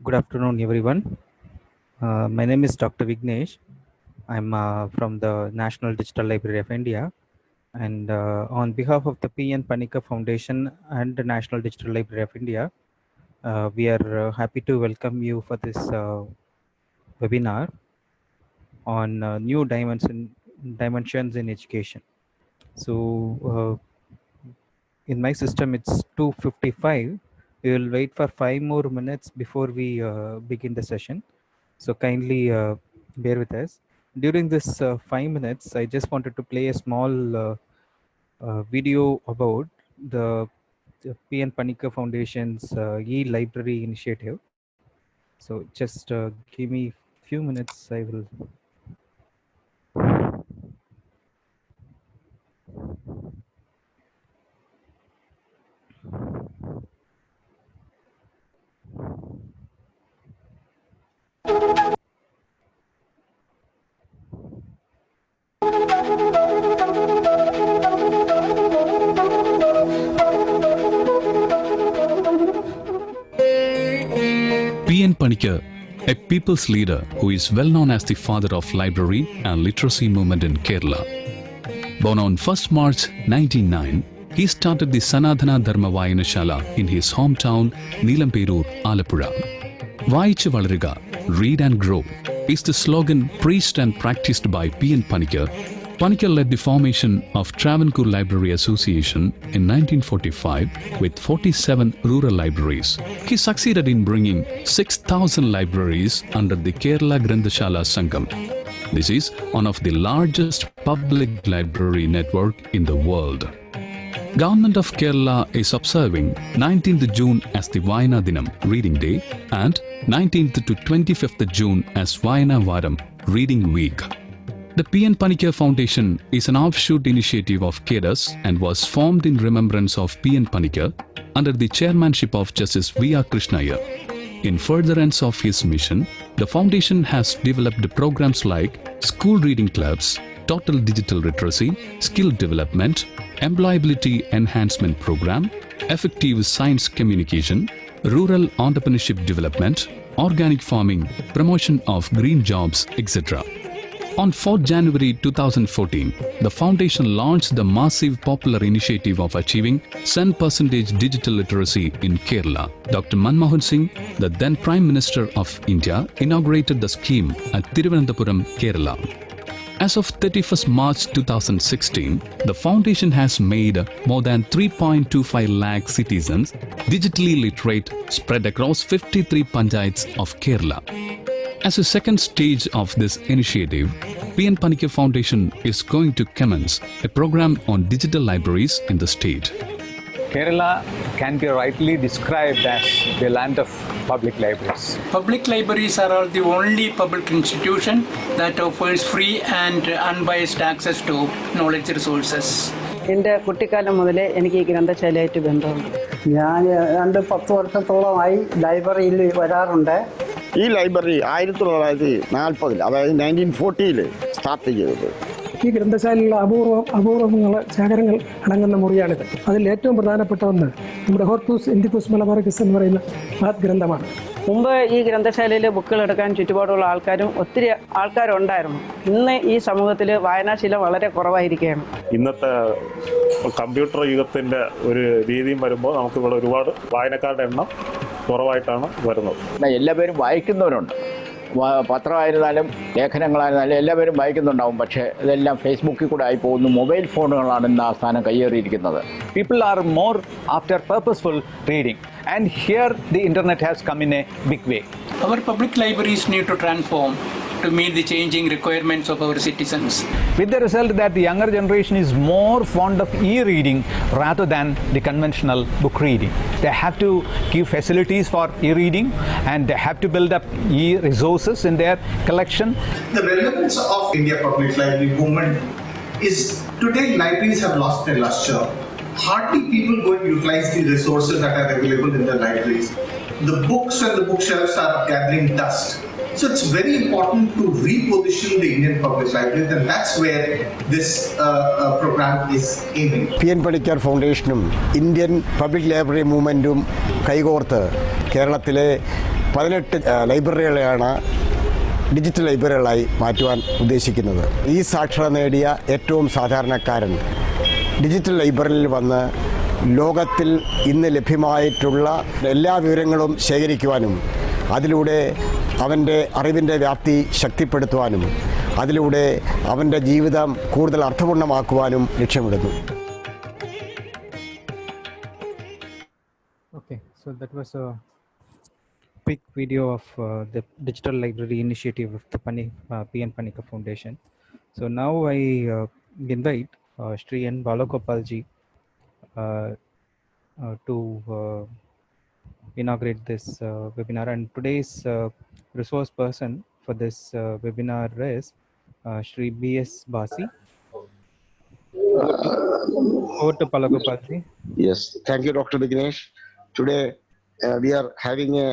Good afternoon, everyone. My name is Dr. Vignesh. I'm from the National Digital Library of India. And on behalf of the P.N. Panikka Foundation and the National Digital Library of India, we are happy to welcome you for this webinar on new dimensions in education. So in my system, it's 2:55. We will wait for 5 more minutes before we begin the session. So kindly bear with us. During this 5 minutes, I just wanted to play a small video about the P.N. Panikka Foundation's e-library initiative. So just give me a few minutes. I will. P.N. Panikka, a people's leader who is well known as the father of library and literacy movement in Kerala. Born on 1st March 1909, he started the Sanatana Dharma Vayanashala in his hometown Neelamperur, Alappuzha. Vaichu Valariga, read and grow is the slogan preached and practiced by P.N. Panikka. Panikka led the formation of Travancore Library Association in 1945 with 47 rural libraries. He succeeded in bringing 6,000 libraries under the Kerala Grandashala Sangam. This is one of the largest public library network in the world. Government of Kerala is observing 19th June as the Vayana Dinam, Reading Day, and 19th to 25th June as Vayana Varam, Reading Week. The P.N. Panikka Foundation is an offshoot initiative of KEDAS and was formed in remembrance of P.N. Panikka under the chairmanship of Justice V.R. Krishnaiyer. In furtherance of his mission, the foundation has developed programs like school reading clubs, total digital literacy, skill development, employability enhancement program, effective science communication, rural entrepreneurship development, organic farming, promotion of green jobs, etc. On 4 January 2014, the foundation launched the massive popular initiative of achieving 100% digital literacy in Kerala. Dr. Manmohan Singh, the then Prime Minister of India, inaugurated the scheme at Thiruvananthapuram, Kerala. As of 31st March 2016, the foundation has made more than 3.25 lakh citizens digitally literate spread across 53 panchayats of Kerala. As a second stage of this initiative, P.N. Panikka Foundation is going to commence a program on digital libraries in the state. Kerala can be rightly described as the land of public libraries. Public libraries are the only public institution that offers free and unbiased access to knowledge resources. എൻ്റെ കുട്ടിക്കാലം മുതലേ എനിക്ക് ഈ ഗ്രന്ഥശാലയായിട്ട് ബന്ധമുണ്ട്. ഞാൻ 10 വർഷത്തോളമായി ലൈബ്രറിയിൽ വരാറുണ്ട്. ഈ ലൈബ്രറി 1940 അതായത് 1940 സ്റ്റാർട്ട് ചെയ്തത്. ഈ ഗ്രന്ഥശാലയിലുള്ള അപൂർവങ്ങൾ ശേഖരങ്ങൾ അടങ്ങുന്ന മുറിയാണിത്. അതിൽ ഏറ്റവും പ്രധാനപ്പെട്ട ഒന്ന് നമ്മുടെ ഹോർത്തൂസ് ഇൻഡിക്കൂസ് മലബാറിക്കസ് എന്ന് പറയുന്ന മഹത് ഗ്രന്ഥമാണ്. മുമ്പ് ഈ ഗ്രന്ഥശാലയിൽ ബുക്കുകൾ എടുക്കാൻ ചുറ്റുപാടുള്ള ആൾക്കാരും ഒത്തിരി ആൾക്കാരുണ്ടായിരുന്നു. ഇന്ന് ഈ സമൂഹത്തിൽ വായനാശീലം വളരെ കുറവായിരിക്കുകയാണ്. ഇന്നത്തെ കമ്പ്യൂട്ടർ യുഗത്തിൻ്റെ ഒരു രീതിയും വരുമ്പോൾ നമുക്കിവിടെ ഒരുപാട് വായനക്കാരുടെ എണ്ണം കുറവായിട്ടാണ് വരുന്നത്. എല്ലാവരും വായിക്കുന്നവരുണ്ട്. പത്രമായിരുന്നാലും ലേഖനങ്ങളായിരുന്നാലും എല്ലാവരും വായിക്കുന്നുണ്ടാവും. പക്ഷേ ഇതെല്ലാം ഫേസ്ബുക്കിൽ കൂടെ ആയി പോകുന്നു. മൊബൈൽ ഫോണുകളാണ് ഇന്ന് ആ സ്ഥാനം കയ്യേറിയിരിക്കുന്നത്. People are more after purposeful reading, and here the internet has come in a big way. Our public libraries need to transform to meet the changing requirements of our citizens. With the result that the younger generation is more fond of e-reading rather than the conventional book reading. They have to give facilities for e-reading and they have to build up e-resources in their collection. The relevance of India Public Library movement is Today, libraries have lost their luster. Hardly people go and utilize the resources that are available in the libraries. The books and the bookshelves are gathering dust. So it's very important to reposition the Indian public libraries, and that's where this program is aiming. P.N. Panikkar ഫൗണ്ടേഷനും Indian public library മൂവ്മെൻറ്റും കൈകോർത്ത് കേരളത്തിലെ 18 ലൈബ്രറികളെയാണ് digital ലൈബ്രറികളായി മാറ്റുവാൻ ഉദ്ദേശിക്കുന്നത്. ഈ സാക്ഷരത നേടിയ ഏറ്റവും സാധാരണക്കാരൻ ഡിജിറ്റൽ ലൈബ്രറിയിൽ വന്ന് ലോകത്തിൽ ഇന്ന് ലഭ്യമായിട്ടുള്ള എല്ലാ വിവരങ്ങളും ശേഖരിക്കുവാനും അതിലൂടെ അവൻ്റെ അറിവിൻ്റെ വ്യാപ്തി ശക്തിപ്പെടുത്തുവാനും അതിലൂടെ അവൻ്റെ ജീവിതം കൂടുതൽ അർത്ഥപൂർണ്ണമാക്കുവാനും ലക്ഷ്യമിടുന്നു. Okay, so that was a quick video of the digital library initiative of the P.N. Panikkar Foundation. So now I invite Shri N. Balagopalji to inaugurate this webinar, and today's resource person for this webinar is Shri B.S. Basi. Over to Balagopalji. Yes, thank you, Dr. Vignesh. Today we are having a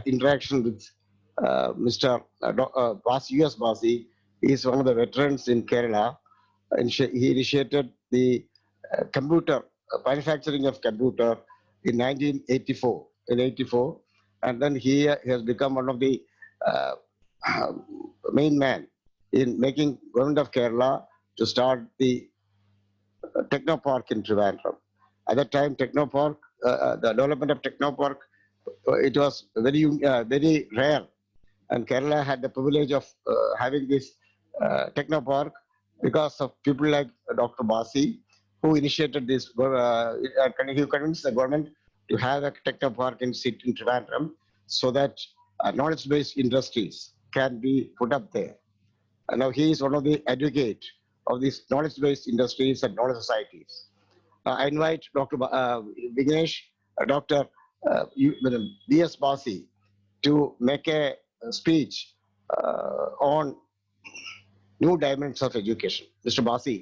interaction with Mr. U.S. Basi. He is one of the veterans in Kerala. He initiated the computer manufacturing of computer in 1984, and then he has become one of the main man in making government of Kerala to start the Technopark in Trivandrum. At that time, Technopark, the development of Technopark, it was very rare, and Kerala had the privilege of having this Technopark because of people like Dr. Basi, who initiated this. He convinced the government to have a Technopark in Trivandrum so that knowledge-based industries can be put up there. And now he is one of the advocates of these knowledge-based industries and knowledge societies. I invite Dr. Vignesh, Dr. B.S. Basi to make a speech on new dimensions of education. Mr. Basi.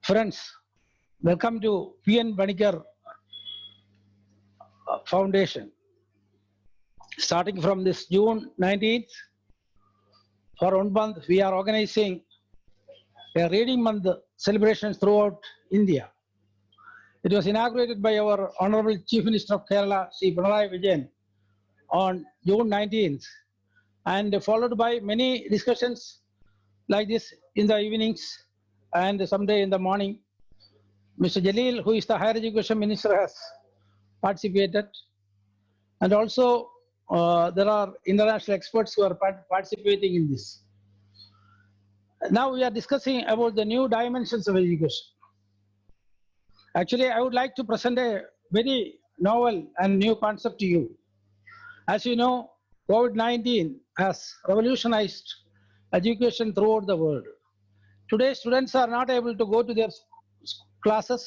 Friends, welcome to P.N. Panikkar Foundation. Starting from this June 19th, for 1 month, we are organizing a reading month celebrations throughout India. It was inaugurated by our Honorable Chief Minister of Kerala, Sri Pinarayi Vijayan, on June 19th, and followed by many discussions like this in the evenings and someday in the morning. Mr. Jalil, who is the Higher Education Minister, has participated, and also there are international experts who are participating in this. Now we are discussing about the new dimensions of education. Actually, I would like to present a very novel and new concept to you. As you know, COVID-19 has revolutionized education throughout the world. Today, students are not able to go to their classes,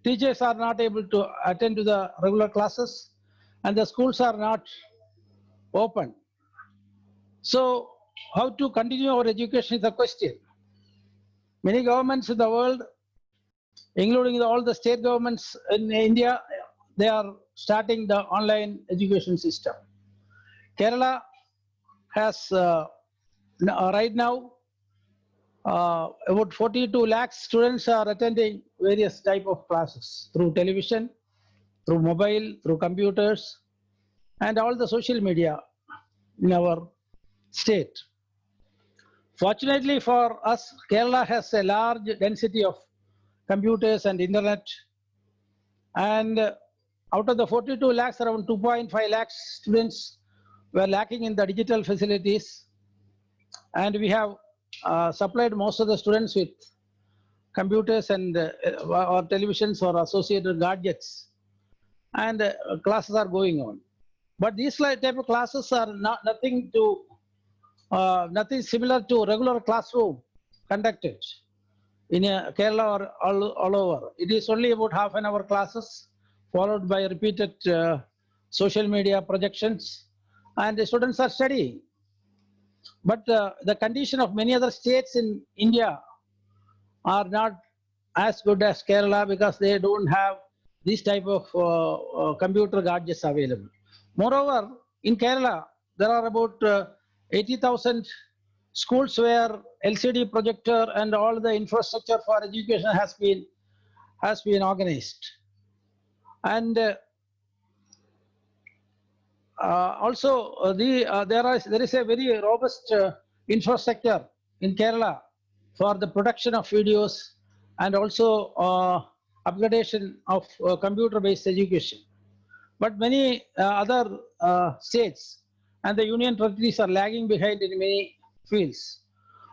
teachers are not able to attend to the regular classes, and the schools are not open. So, how to continue our education is the question. Many governments in the world, including all the state governments in India, they are starting the online education system. Kerala has right now about 42 lakhs students are attending various type of classes through television, through mobile, through computers, and all the social media in our state. Fortunately for us, Kerala has a large density of computers and internet, and out of the 42 lakhs, around 2.5 lakhs students were lacking in the digital facilities, and we have supplied most of the students with computers and or televisions or associated gadgets, and classes are going on. But these type of classes are nothing similar to regular classroom conducted in Kerala or all over. It is only about half an hour classes followed by repeated social media projections, and the students are studying. But the condition of many other states in India are not as good as Kerala because they don't have this type of computer gadgets available. Moreover, in Kerala, there are about 80,000 schools where LCD projector and all the infrastructure for education has been organized. And also there is a very robust infrastructure in Kerala for the production of videos and also upgradation of computer-based education. But many other states and the union territories are lagging behind in many fields.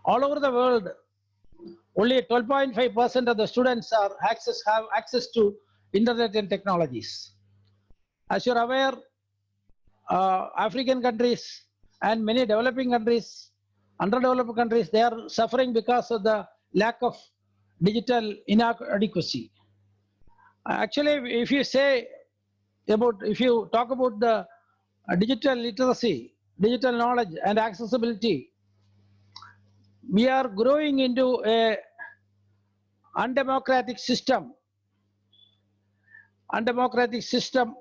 All over the world, only 12.5% of the students have access to internet and technologies. As you're aware, African countries and many developing countries, underdeveloped countries, they are suffering because of the lack of digital inadequacy. Actually, if you talk about the digital literacy, digital knowledge and accessibility, we are growing into a undemocratic system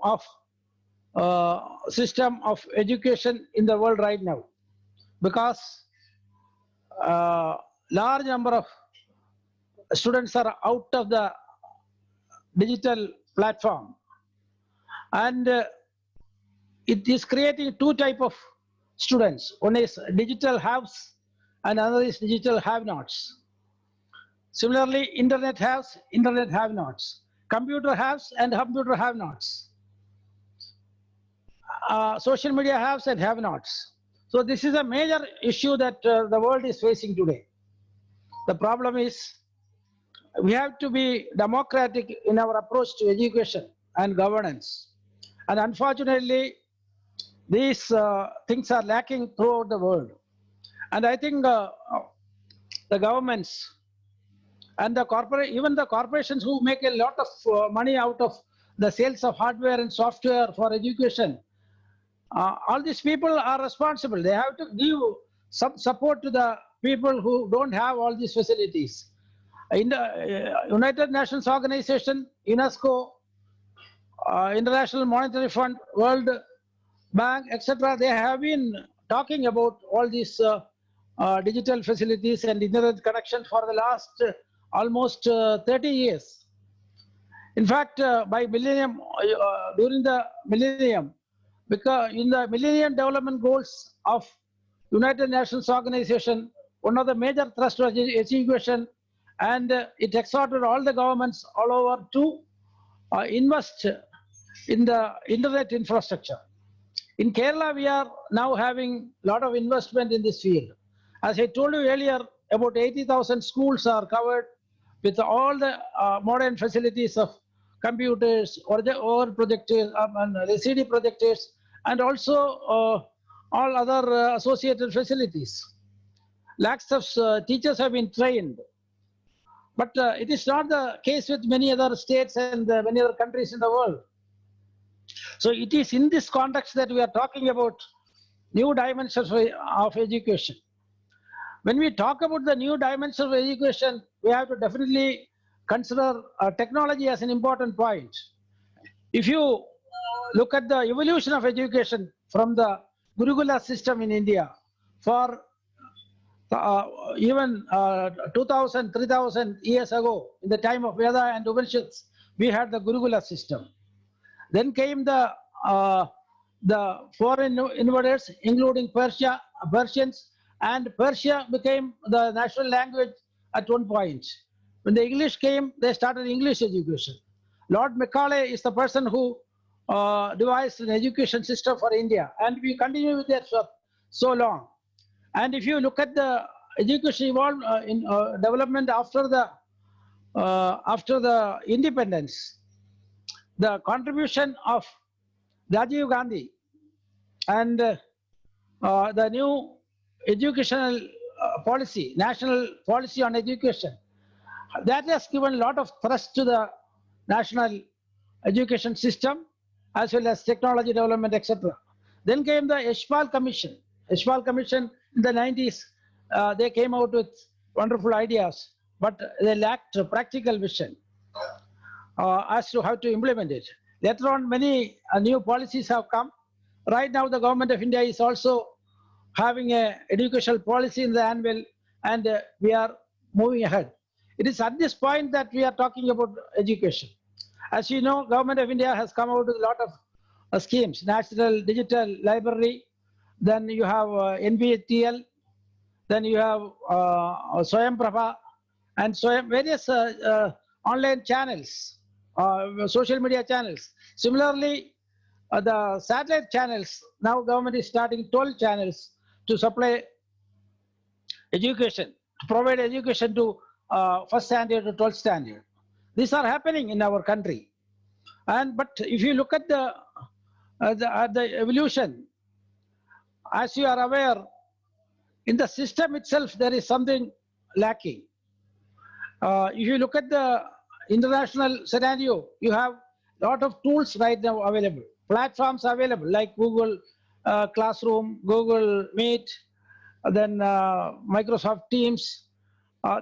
of education in the world right now, because large number of students are out of the digital platform, and it is creating two types of students. One is digital haves and another is digital have-nots. Similarly, internet haves, internet have-nots, computer haves and computer have-nots, social media haves and have-nots. So this is a major issue that the world is facing today. The problem is we have to be democratic in our approach to education and governance. And unfortunately, these things are lacking throughout the world. And I think the governments and even the corporations who make a lot of money out of the sales of hardware and software for education, all these people are responsible. They have to give some support to the people who don't have all these facilities. In the United Nations Organization, UNESCO, International Monetary Fund, World Bank, etc., they have been talking about all these digital facilities and internet connection for the last almost 30 years. In fact, during the millennium, because in the Millennium Development Goals of United Nations Organization, one of the major thrusts was education, and it exhorted all the governments all over to invest in the internet infrastructure. In Kerala, we are now having a lot of investment in this field. As I told you earlier, about 80,000 schools are covered with all the modern facilities of computers, or projectors, and LCD projectors, and also all other associated facilities. Lakhs of teachers have been trained. But it is not the case with many other states and many other countries in the world. So it is in this context that we are talking about new dimensions of education. When we talk about the new dimensions of education, we have to definitely consider technology as an important point. If you look at the evolution of education from the Gurukula system in India, for even 2,000, 3,000 years ago, in the time of Veda and Upanishads, we had the Gurukula system. Then came the foreign invaders, including Persians, and Persia became the national language at one point. When the English came, they started English education. Lord Macaulay is the person who devised an education system for India, and we continue with that for so long. And if you look at the education evolved in development after the independence, the contribution of Rajiv Gandhi And the new educational policy, national policy on education, that has given a lot of thrust to the national education system as well as technology development, etc. Then came the Yashpal Commission. Yashpal Commission in the 90s, they came out with wonderful ideas, but they lacked practical vision as to how to implement it. Later on, many new policies have come. Right now, the government of India is also having an educational policy in the anvil, and we are moving ahead. It is at this point that we are talking about education. As you know, government of India has come out with a lot of schemes, National Digital Library, then you have NBTL, then you have Swayam Prabha, and various online channels, social media channels. Similarly, the satellite channels, now government is starting 12 channels to supply education, to provide education to first standard to 12th standard. These are happening in our country. But if you look at the evolution, as you are aware, in the system itself, there is something lacking. If you look at the international scenario, you have a lot of tools right now available, platforms available like Google Classroom, Google Meet, then Microsoft Teams.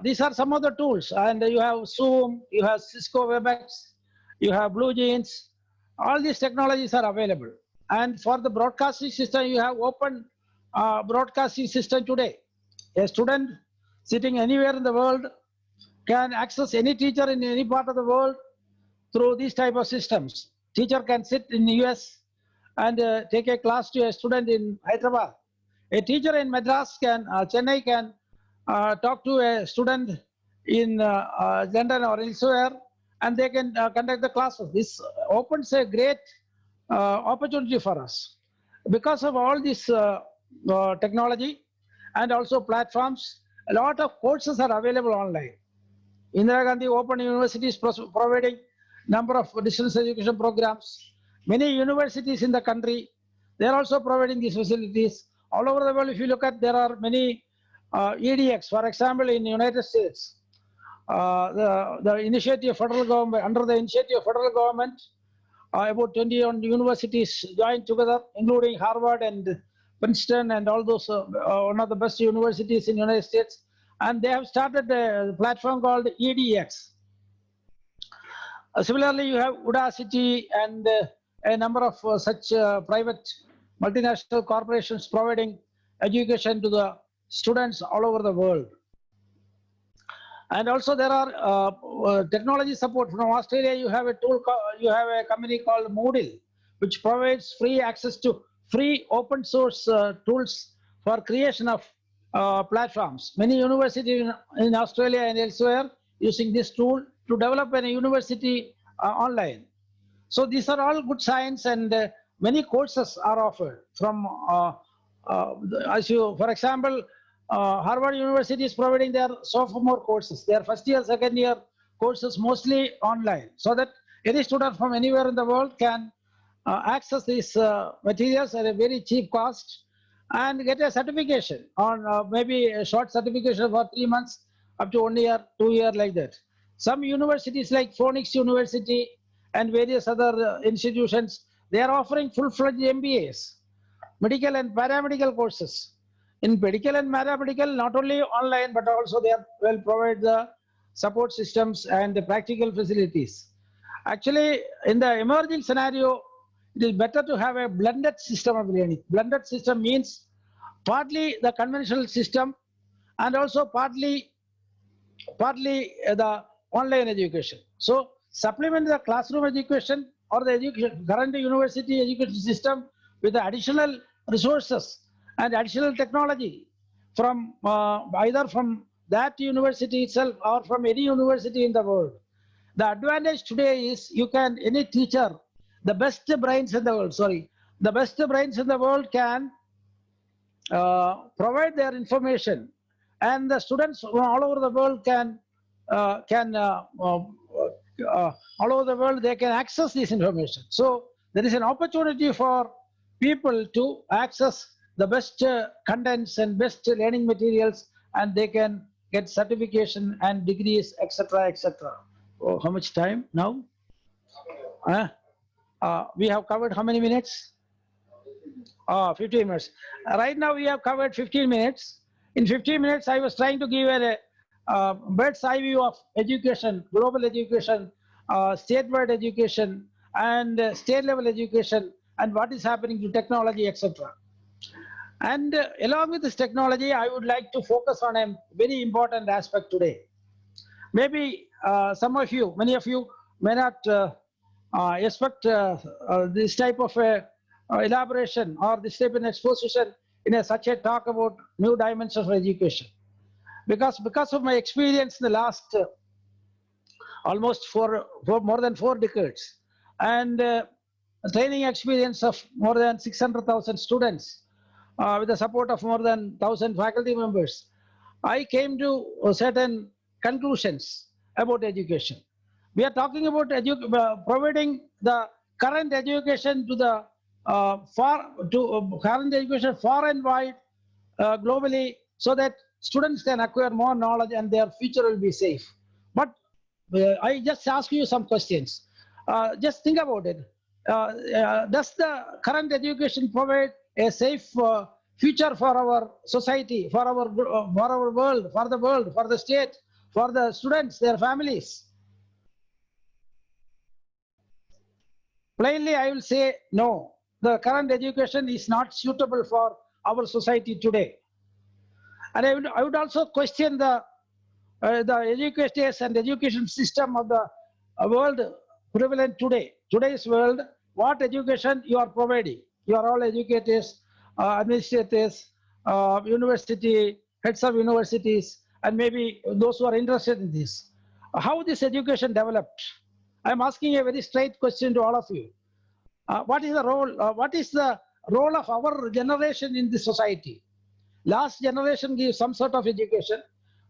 These are some of the tools, and you have Zoom, you have Cisco WebEx, you have BlueJeans. All these technologies are available. And for the broadcasting system, you have open broadcasting system today. A student sitting anywhere in the world can access any teacher in any part of the world through these type of systems. Teacher can sit in the US and take a class to a student in Hyderabad. A teacher in Madras can, Chennai can talk to a student in London or elsewhere, and they can conduct the classes. This opens a great opportunity for us. Because of all this technology and also platforms, a lot of courses are available online. Indira Gandhi Open University is providing number of distance education programs. Many universities in the country, they are also providing these facilities. All over the world, if you look at, there are many EDX. For example, in the United States, the initiative of federal government, under the initiative of federal government, about 21 universities joined together, including Harvard and Princeton and all those, one of the best universities in the United States. And they have started a platform called EDX. Similarly, you have Udacity and a number of such private multinational corporations providing education to the students all over the world. And also there are technology support from Australia. You have a tool, you have a company called Moodle, which provides free access to free open source tools for creation of platforms. Many universities in Australia and elsewhere using this tool to develop a university online. So these are all good signs, and many courses are offered from, for example, Harvard University is providing their sophomore courses, their first year, second year courses mostly online, so that any student from anywhere in the world can access these materials at a very cheap cost and get a certification on maybe a short certification for 3 months up to 1 year, 2 years, like that. Some universities like Phoenix University and various other institutions, they are offering full-fledged MBAs, medical and paramedical courses. In medical and paramedical, not only online, but also they will provide the support systems and the practical facilities. Actually, in the emerging scenario, it is better to have a blended system of learning. Blended system means partly the conventional system and also partly the online education. So supplement the classroom education or the current university education system with the additional resources and additional technology from either from that university itself or from any university in the world. The advantage today is any teacher, the best brains in the world, the best brains in the world can provide their information, and the students all over the world all over the world, they can access this information. So there is an opportunity for people to access the best contents and best learning materials, and they can get certification and degrees, etc., etc. Oh, how much time now? We have covered how many minutes? 15 minutes. Right now we have covered 15 minutes. In 15 minutes, I was trying to give a bird's eye view of education, global education, statewide education, and state level education, and what is happening to technology, etc. And along with this technology, I would like to focus on a very important aspect today. Maybe some of you, many of you may not expect this type of elaboration or this type of exposition in such a talk about new dimensions of education. Because of my experience in the last almost more than 4 decades, and training experience of more than 600,000 students with the support of more than 1,000 faculty members, I came to certain conclusions about education. We are talking about providing the current education to the current education far and wide globally, so that students can acquire more knowledge and their future will be safe. But I just ask you some questions. Just think about it. Does the current education provide a safe future for our society, for our world, for the world, for the state, for the students, their families? Plainly, I will say no. The current education is not suitable for our society today. And I would also question the educators and education system of the world prevalent today. Today's world, what education you are providing? You are all educators, administrators, university, heads of universities, and maybe those who are interested in this. How this education developed? I'm asking a very straight question to all of you. What is the role of our generation in this society? Last generation gave some sort of education.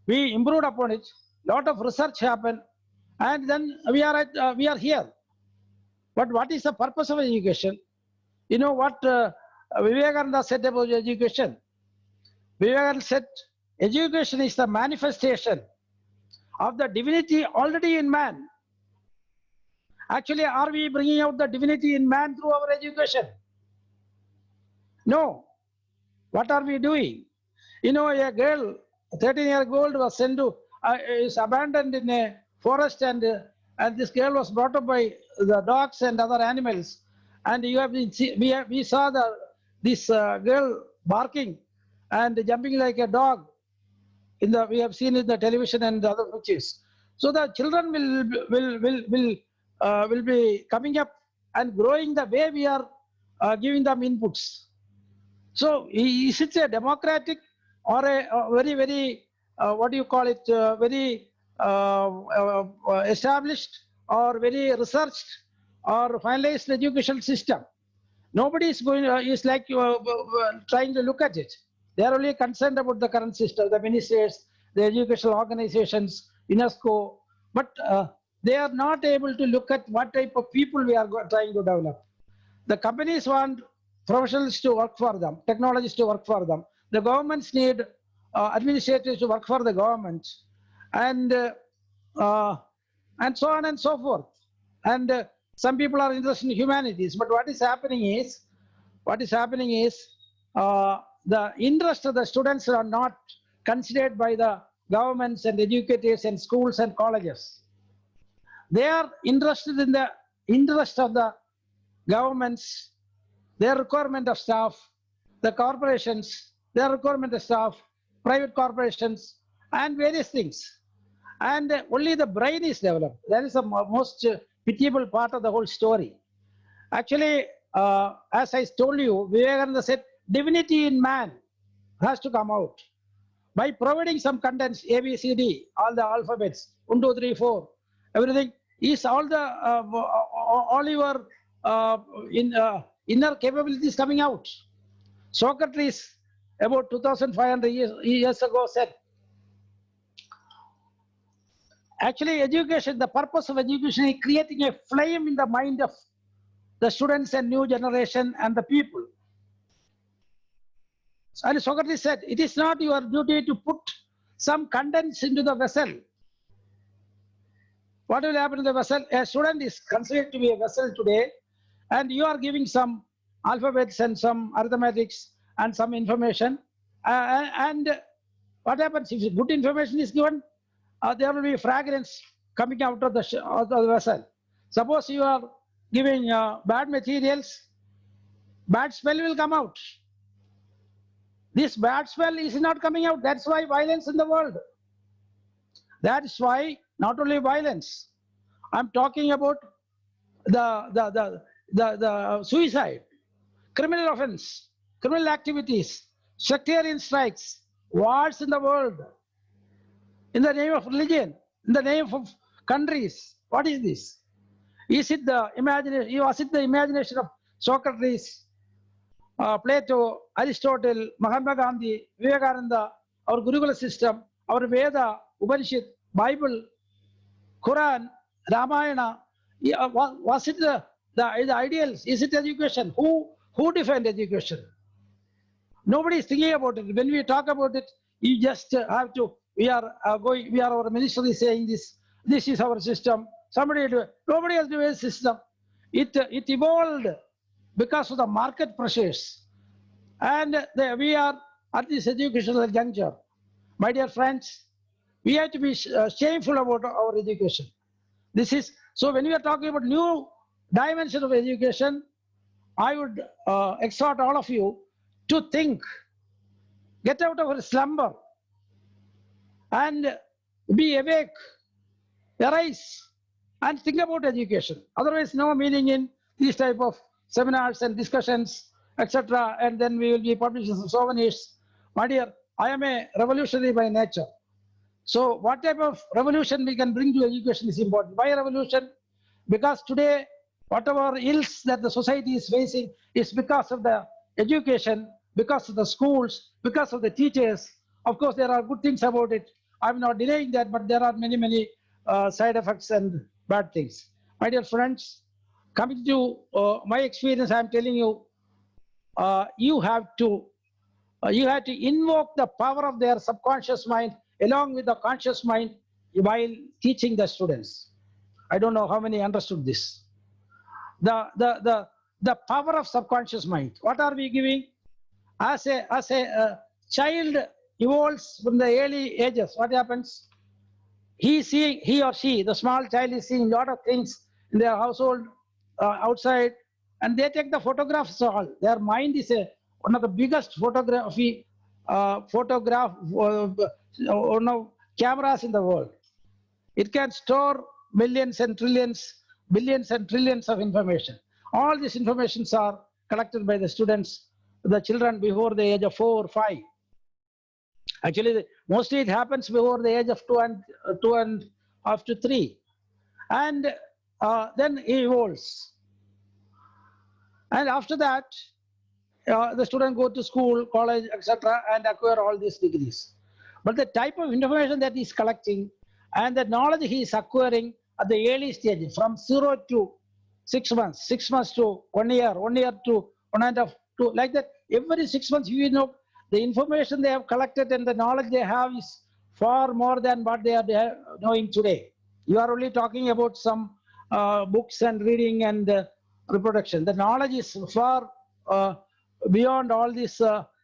We improved upon it. Lot of research happened, and then we are here. But what is the purpose of education? You know what Vivekananda said about education? Vivekananda said, education is the manifestation of the divinity already in man. Actually, are we bringing out the divinity in man through our education? No. What are we doing? You know, a girl, 13-year-old, was sent to, is abandoned in a forest, and this girl was brought up by the dogs and other animals. And you have been, we saw this girl barking and jumping like a dog. We have seen in the television and the other pictures. So the children will be coming up and growing the way we are giving them inputs. So is it a democratic or a very, very, what do you call it, very established or very researched or finalized education system? Nobody is trying to look at it. They are only concerned about the current system, the ministers, the educational organizations, UNESCO, but they are not able to look at what type of people we are trying to develop. The companies want professionals to work for them, technologists to work for them. The governments need administrators to work for the government, and so on and so forth. And some people are interested in humanities, but what is happening is the interest of the students are not considered by the governments and educators and schools and colleges. They are interested in the interest of the governments, their requirement of staff, the corporations, their requirement of staff, private corporations, and various things. And only the brain is developed. That is the most pitiable part of the whole story. Actually, as I told you, Vivekananda said, divinity in man has to come out by providing some contents, A, B, C, D, all the alphabets, 1, 2, 3, 4, everything is all your inner capabilities coming out. Socrates, about 2,500 years ago, said, actually education, the purpose of education is creating a flame in the mind of the students and new generation and the people. And Socrates said, it is not your duty to put some contents into the vessel. What will happen to the vessel? A student is considered to be a vessel today, and you are giving some alphabets and some arithmetics and some information. And what happens if good information is given? There will be fragrance coming out of the vessel. Suppose you are giving bad materials, bad smell will come out. This bad smell is not coming out. That's why violence in the world. That's why not only violence. I'm talking about the suicide, criminal offense, criminal activities, sectarian strikes, wars in the world, in the name of religion, in the name of countries. What is this? Is it the imagination? Was it the imagination of Socrates, Plato, Aristotle, Mahatma Gandhi, Vivekananda, our Gurukula system, our Veda, Upanishad, Bible, Quran, Ramayana? Was it the ideals? Is it education? Who defined education? Nobody is thinking about it. When we talk about it, you just have to. Our minister is saying this. This is our system. Nobody has devised system. It evolved because of the market pressures, and we are at this educational juncture. My dear friends, we have to be shameful about our education. This is so. When we are talking about new dimension of education, I would exhort all of you to think, get out of a slumber, and be awake, arise, and think about education. Otherwise, no meaning in these type of seminars and discussions, etc. And then we will be publishing some souvenirs. My dear, I am a revolutionary by nature. So what type of revolution we can bring to education is important. Why revolution? Because today, whatever ills that the society is facing is because of the education, because of the schools, because of the teachers. Of course, there are good things about it. I'm not denying that, but there are many side effects and bad things. My dear friends, coming to my experience, I'm telling you, you have to invoke the power of their subconscious mind along with the conscious mind while teaching the students. I don't know how many understood this. The power of subconscious mind. What are we giving? As a child evolves from the early ages, what happens? He or she, the small child, is seeing a lot of things in their household, outside, and they take the photographs all. Their mind is one of the biggest cameras in the world. It can store millions and trillions, billions and trillions of information. All these informations are collected by the students, the children before the age of 4 or 5. Actually, mostly it happens before the age of 2 and up to 3. And then it evolves. And after that, the student go to school, college, etc., and acquire all these degrees. But the type of information that he is collecting and the knowledge he is acquiring at the early stage, from 0 to 6 months, 6 months to 1 year, 1 year to 1.5, to like that, every 6 months, you know, the information they have collected and the knowledge they have is far more than what they are knowing today. You are only talking about some books and reading and reproduction. The knowledge is far beyond all these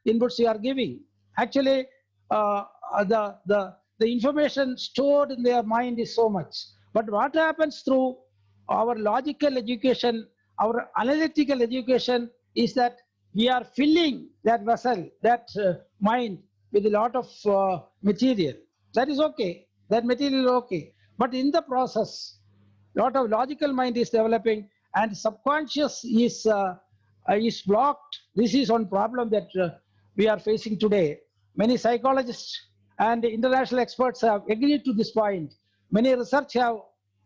inputs you are giving. Actually, the information stored in their mind is so much. But what happens through our logical education, our analytical education, is that we are filling that vessel, that mind, with a lot of material. That is okay. That material is okay. But in the process, a lot of logical mind is developing, and subconscious is blocked. This is one problem that we are facing today. Many psychologists and international experts have agreed to this point. Many research have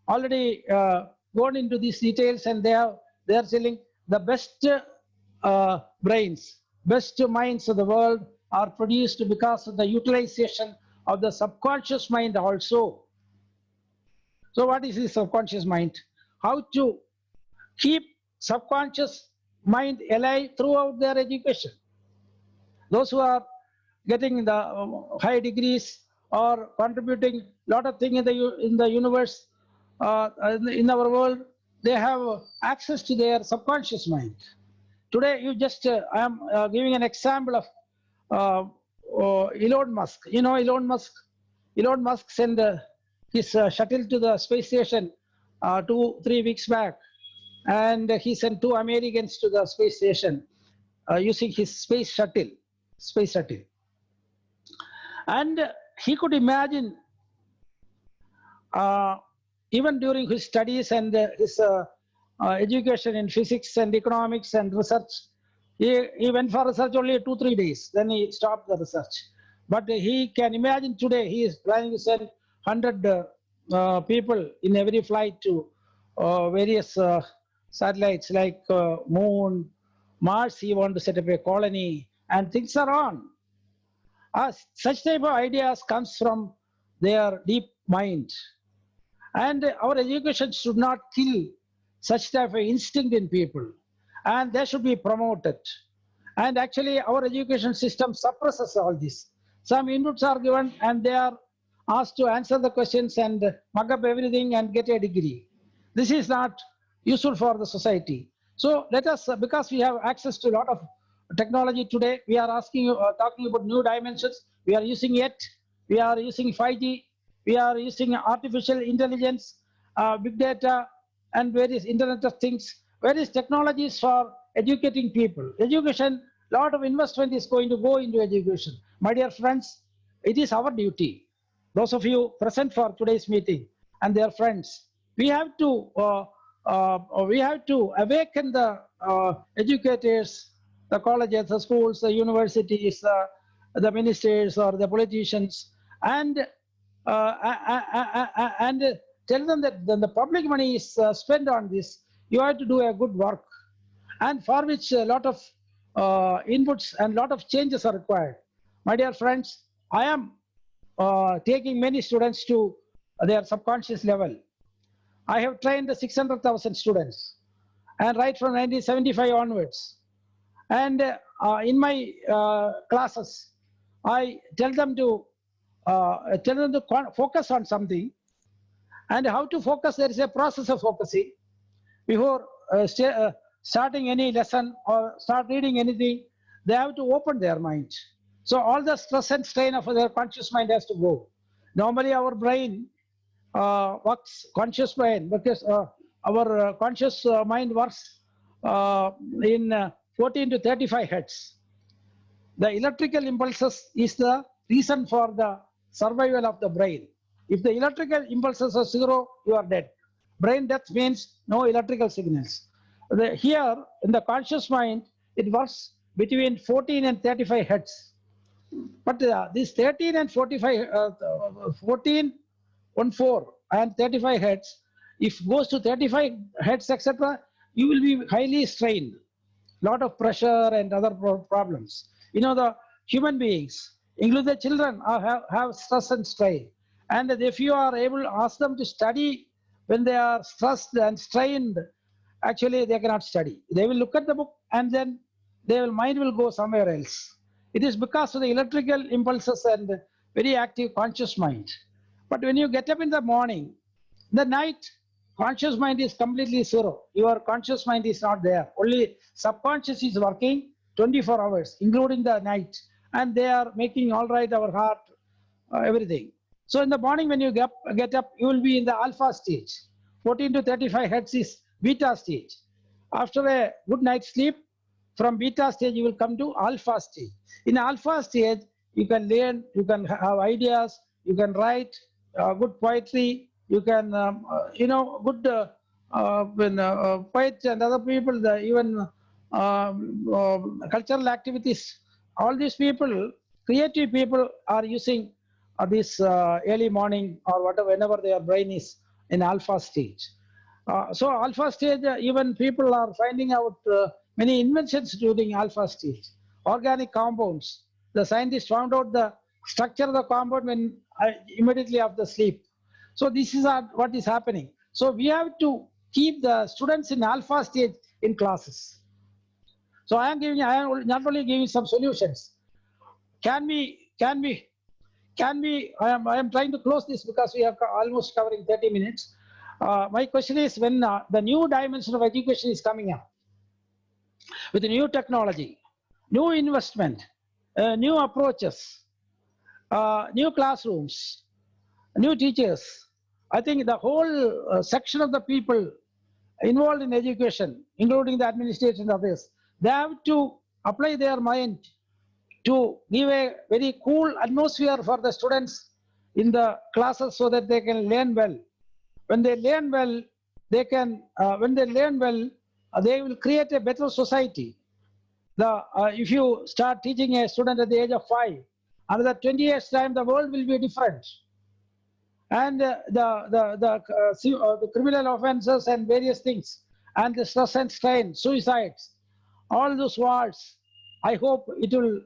already gone into these details, and they are telling the best brains, best minds of the world are produced because of the utilization of the subconscious mind also. So what is the subconscious mind? How to keep subconscious mind alive throughout their education. those who are getting the high degrees or contributing lot of things in the universe, in our world, they have access to their subconscious mind. Today, I am giving an example of Elon Musk. You know Elon Musk? Elon Musk sent his shuttle to the space station 2-3 weeks back, and he sent 2 Americans to the space station using his space shuttle. And he could imagine, even during his studies and his education in physics and economics and research, he went for research only 2-3 days. Then he stopped the research. But he can imagine today he is planning to send 100 people in every flight to various satellites like Moon, Mars. He wants to set up a colony, and things are on. Such type of ideas comes from their deep mind. And our education should not kill such type of instinct in people, and they should be promoted. And actually our education system suppresses all this. Some inputs are given and they are asked to answer the questions and mug up everything and get a degree. This is not useful for the society. So let us, because we have access to a lot of technology today, we are talking about new dimensions. We are using it. We are using 5G. We are using artificial intelligence, big data, and various Internet of Things, various technologies for educating people. Education, a lot of investment is going to go into education. My dear friends, it is our duty, those of you present for today's meeting and their friends, we have to awaken the educators, the colleges, the schools, the universities, the ministers or the politicians, and tell them that when the public money is spent on this, you have to do a good work, and for which a lot of inputs and lot of changes are required. My dear friends, I am taking many students to their subconscious level. I have trained 600,000 students, and right from 1975 onwards. And in my classes, I tell them to focus on something. And how to focus? There is a process of focusing. Before starting any lesson or start reading anything, they have to open their mind. So all the stress and strain of their conscious mind has to go. Normally our brain works, conscious brain, because our conscious mind works in 14 to 35 hertz. The electrical impulses is the reason for the survival of the brain. If the electrical impulses are 0, you are dead. Brain death means no electrical signals. Here in the conscious mind, it works between 14 and 35 hertz. But this 13 and 45, 14, 14 and 35 hertz, if goes to 35 hertz, etc., you will be highly strained. Lot of pressure and other problems. You know, the human beings, including the children, have stress and strain. And if you are able to ask them to study when they are stressed and strained, actually they cannot study. They will look at the book and then their mind will go somewhere else. It is because of the electrical impulses and very active conscious mind. But when you get up in the morning, the night, conscious mind is completely 0. Your conscious mind is not there. Only subconscious is working 24 hours, including the night. And they are making all right our heart, everything. So in the morning when you get up, you will be in the alpha stage. 14 to 35 hertz is beta stage. After a good night's sleep, from beta stage you will come to alpha stage. In alpha stage, you can learn, you can have ideas, you can write good poetry, you can, good poets and other people, even cultural activities. All these people, creative people, are using this early morning or whatever, whenever their brain is in alpha stage. So alpha stage, even people are finding out many inventions during alpha stage. Organic compounds. The scientists found out the structure of the compound when immediately after sleep. So this is what is happening. So we have to keep the students in alpha stage in classes. So I am not only giving some solutions. can we, I am trying to close this because we are almost covering 30 minutes. My question is, when the new dimension of education is coming up, with new technology, new investment, new approaches, new classrooms, new teachers, I think the whole section of the people involved in education, including the administration and others, they have to apply their mind to give a very cool atmosphere for the students in the classes so that they can learn well. When they learn well, they can, they will create a better society. If you start teaching a student at the age of 5, another 20 years time, the world will be different. And the criminal offenses and various things, and the stress and strain, suicides, all those wars, I hope it will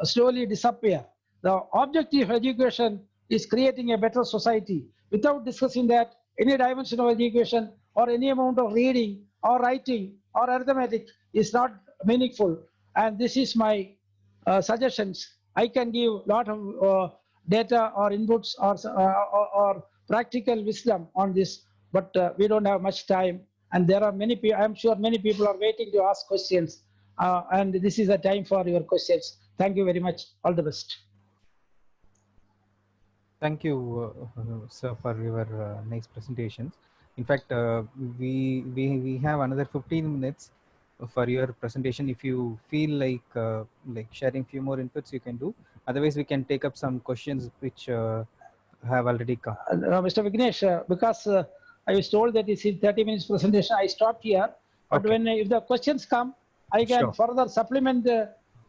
slowly disappear. The objective of education is creating a better society. Without discussing that, any dimension of education or any amount of reading or writing or arithmetic is not meaningful. And this is my suggestions. I can give a lot of data or inputs or practical wisdom on this, but we don't have much time. And there are many people, I'm sure many people are waiting to ask questions. And this is a time for your questions. Thank you very much. All the best. Thank you, sir, for your nice presentations. In fact, we have another 15 minutes for your presentation. If you feel like sharing few more inputs, you can do. Otherwise, we can take up some questions which have already come. Mr. Vignesh, because I was told that this is 30 minutes presentation, I stopped here. But Okay. if the questions come, I can Sure. further supplement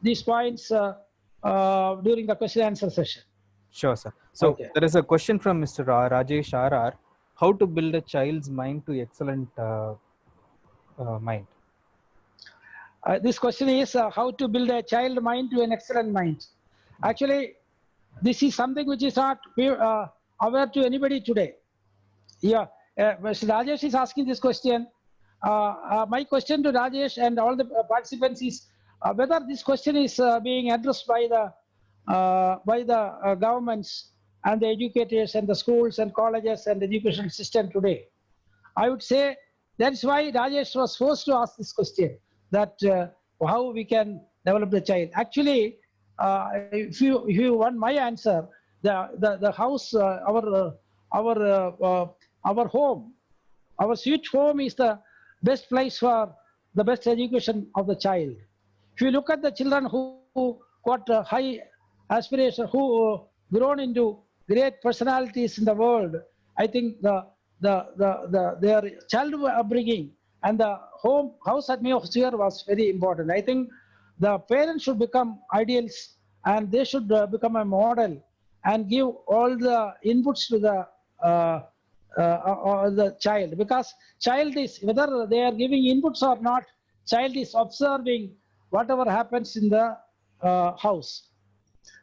these points during the question and answer session. Sure, sir. So Okay. there is a question from Mr. Rajesh RR. How to build a child's mind to excellent mind? This question is how to build a child mind to an excellent mind. Actually, this is something which is not aware to anybody today. Yeah, Mr. Rajesh is asking this question. My question to Rajesh and all the participants is whether this question is being addressed by the governments and the educators and the schools and colleges and the education system today. I would say that's why Rajesh was forced to ask this question, that how we can develop the child. Actually, if you want my answer, the house, our home, our sweet home is the best place for the best education of the child. If you look at the children who got high aspiration, who grown into great personalities in the world, I think their child upbringing and the house atmosphere was very important. I think the parents should become ideals and they should become a model and give all the inputs to the child, because child is, whether they are giving inputs or not, child is observing whatever happens in the house.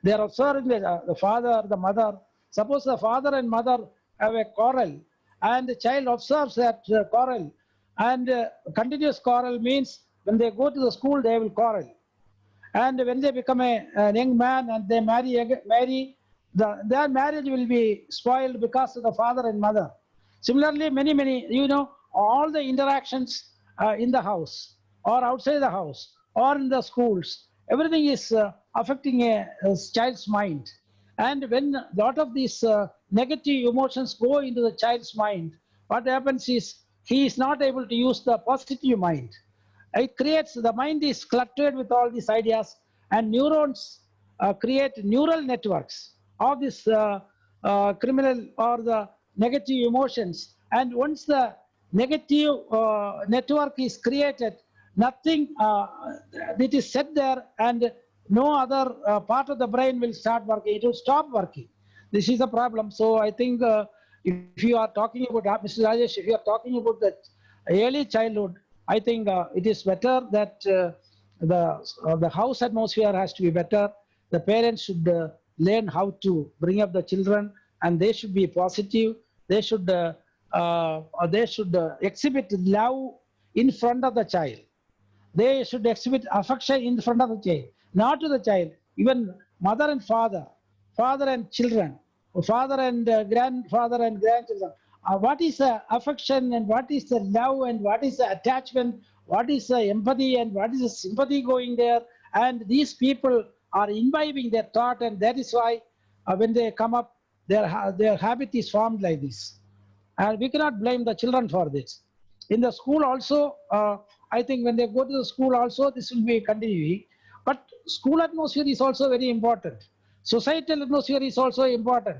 They are observing the father, the mother. Suppose the father and mother have a quarrel and the child observes that quarrel, and continuous quarrel means when they go to the school they will quarrel, and when they become a young man and they marry, their marriage will be spoiled because of the father and mother. Similarly, many, all the interactions in the house or outside the house or in the schools, everything is affecting a child's mind. And when a lot of these negative emotions go into the child's mind, what happens is he is not able to use the positive mind. It creates, the mind is cluttered with all these ideas, and neurons create neural networks of this criminal or the negative emotions. And once the negative network is created, nothing that is set there, and no other part of the brain will start working. It will stop working. This is the problem. So I think if you are talking about, Mr. Rajesh, if you are talking about the early childhood, I think it is better that the house atmosphere has to be better. The parents should learn how to bring up the children, and they should be positive. They should exhibit love in front of the child. They should exhibit affection in front of the child. not to the child, even mother and father, father and children, father and grandfather and grandchildren. What is the affection and what is the love and what is the attachment, what is the empathy and what is the sympathy going there? And these people are imbibing their thought, and that is why when they come up, their habit is formed like this. And we cannot blame the children for this. In the school also, I think when they go to the school also, this will be continuing. But school atmosphere is also very important. Societal atmosphere is also important.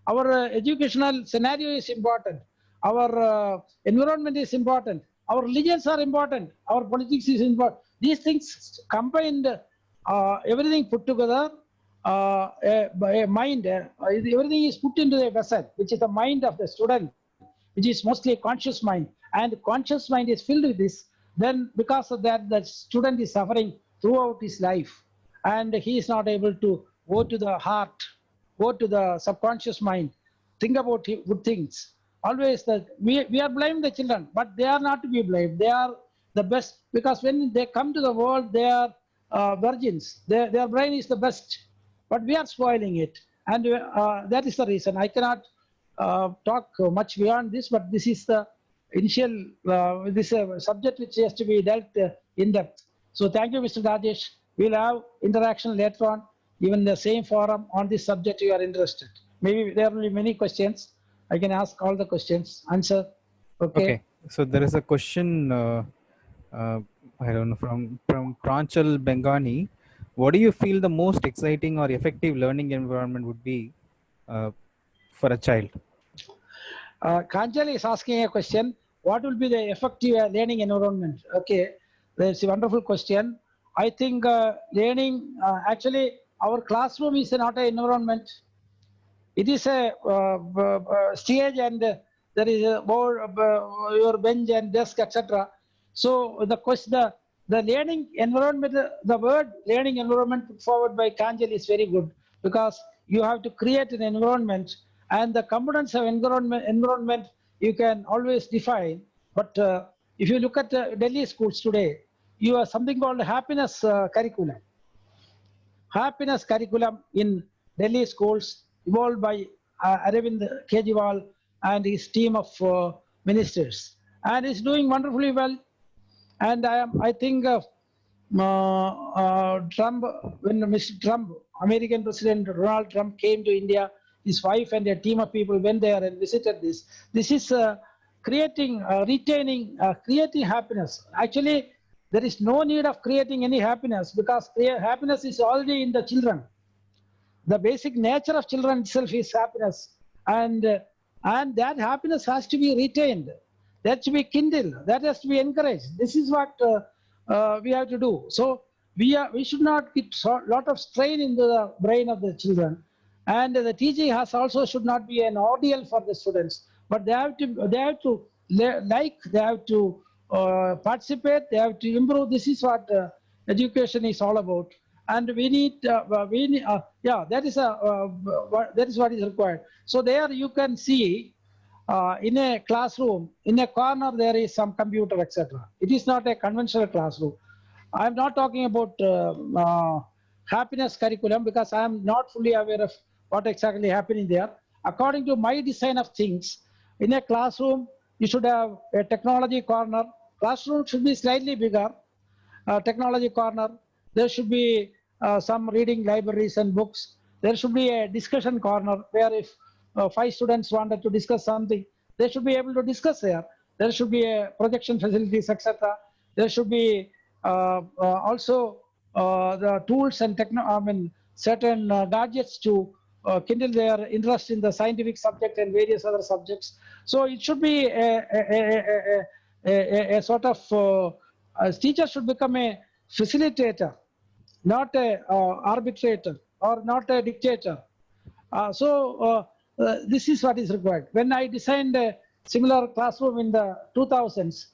Our educational scenario is important. Our environment is important. Our religions are important. Our politics is important. These things combined, everything put together, a mind, everything is put into a vessel, which is the mind of the student, which is mostly a conscious mind. And conscious mind is filled with this. Then because of that, the student is suffering throughout his life. And he is not able to go to the heart, go to the subconscious mind, think about good things. Always we are blaming the children, but they are not to be blamed. They are the best, because when they come to the world, they are virgins. Their brain is the best, but we are spoiling it. And that is the reason. I cannot talk much beyond this, but this is the initial, this subject which has to be dealt in depth. So thank you, Mr. Rajesh. We'll have interaction later on, even the same forum on this subject you are interested. Maybe there will be many questions. I can ask all the questions, answer. Okay. So there is a question, I don't know, from Pranchal Bengani. What do you feel the most exciting or effective learning environment would be for a child? Kanjal is asking a question. What will be the effective learning environment? Okay, that's a wonderful question. I think learning, actually, our classroom is not an environment. It is a stage, and there is a board, your bench and desk, etc. So the learning environment, the word learning environment put forward by Kanjal is very good, because you have to create an environment, and the components of environment you can always define. But if you look at Delhi schools today, you have something called happiness curriculum. Happiness curriculum in Delhi schools evolved by Arvind Kejriwal and his team of ministers, and is doing wonderfully well. And I think Trump, when Mr. Trump, American President Donald Trump came to India, his wife and a team of people went there and visited this. This is creating, creating happiness. Actually, there is no need of creating any happiness, because happiness is already in the children. The basic nature of children itself is happiness, and that happiness has to be retained. That should be kindled. That has to be encouraged. This is what we have to do. So we should not put a lot of strain into the brain of the children, and the teaching also should not be an ordeal for the students. But they have to participate. They have to improve. This is what education is all about. And we need, that is what is required. So there you can see in a classroom, in a corner there is some computer, etc. It is not a conventional classroom. I am not talking about happiness curriculum, because I am not fully aware of what exactly happening there. According to my design of things, in a classroom you should have a technology corner. Classroom should be slightly bigger. Technology corner. There should be some reading libraries and books. There should be a discussion corner where if 5 students wanted to discuss something, they should be able to discuss there. There should be a projection facilities, etc. There should be also the tools and certain gadgets to kindle their interest in the scientific subject and various other subjects. So it should be a sort of teacher should become a facilitator, not a arbitrator or not a dictator. This is what is required. When I designed a similar classroom in the 2000s,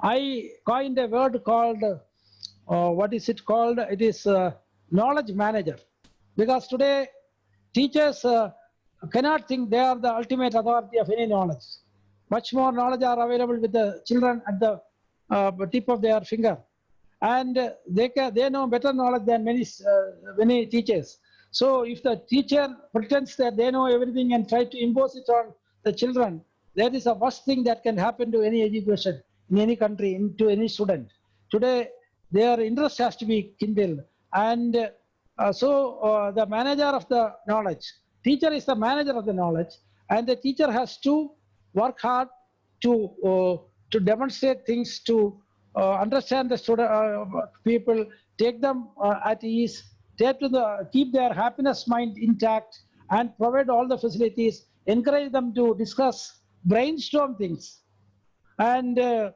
I coined a word called, what is it called? It is knowledge manager. Because today, teachers cannot think they are the ultimate authority of any knowledge. Much more knowledge are available with the children at the tip of their finger. and they know better knowledge than many teachers. So if the teacher pretends that they know everything and try to impose it on the children, that is the worst thing that can happen to any education in any country, to any student. Today, their interest has to be kindled, and the manager of the knowledge, teacher is the manager of the knowledge, and the teacher has to work hard to demonstrate things, to understand the student people, take them at ease, keep their happiness mind intact, and provide all the facilities, encourage them to discuss, brainstorm things, and I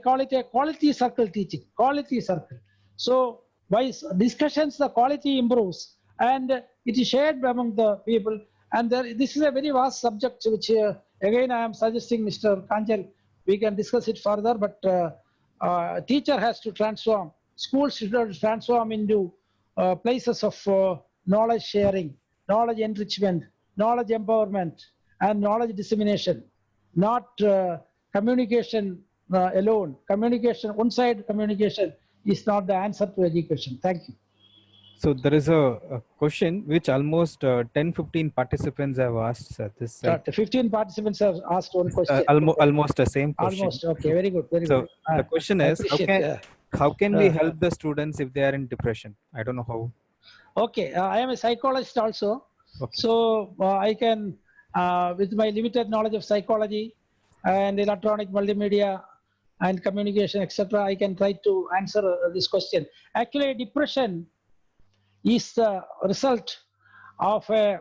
call it a quality circle teaching, quality circle. So by discussions, the quality improves, and it is shared among the people. And this is a very vast subject, which again I am suggesting, Mr. Kanjal, we can discuss it further, but teacher has to transform, schools should transform into places of knowledge sharing, knowledge enrichment, knowledge empowerment, and knowledge dissemination, not communication alone. Communication, one-sided communication is not the answer to education. Thank you. So there is a question which almost 10-15 participants have asked. This 15 participants have asked one question. Almost the same question. Almost, okay, very good, very good. So the question is, how can we help the students if they are in depression? I don't know how. Okay, I am a psychologist also. Okay. So I can, with my limited knowledge of psychology and electronic multimedia and communication, etc., I can try to answer this question. Actually, depression is the result of a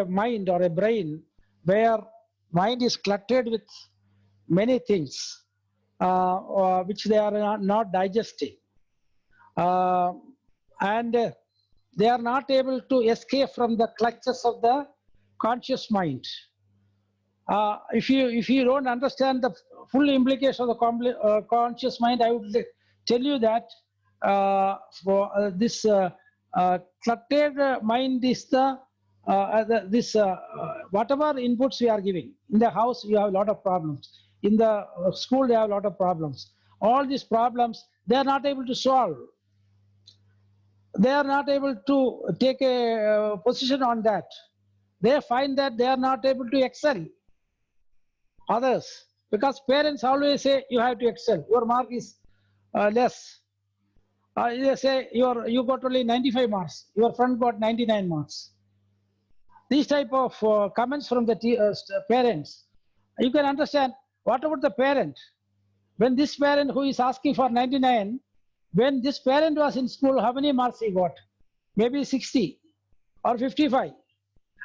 mind or a brain where mind is cluttered with many things which they are not digesting, and they are not able to escape from the clutches of the conscious mind. If you don't understand the full implication of the conscious mind, I would tell you that this cluttered mind is whatever inputs we are giving. In the house, you have a lot of problems. In the school, they have a lot of problems. All these problems, they are not able to solve. They are not able to take a position on that. They find that they are not able to excel others, because parents always say you have to excel. Your mark is less. They say you got only 95 marks. Your friend got 99 marks. These type of comments from the parents, you can understand. What about the parent? When this parent who is asking for 99, when this parent was in school, how many marks he got? Maybe 60 or 55.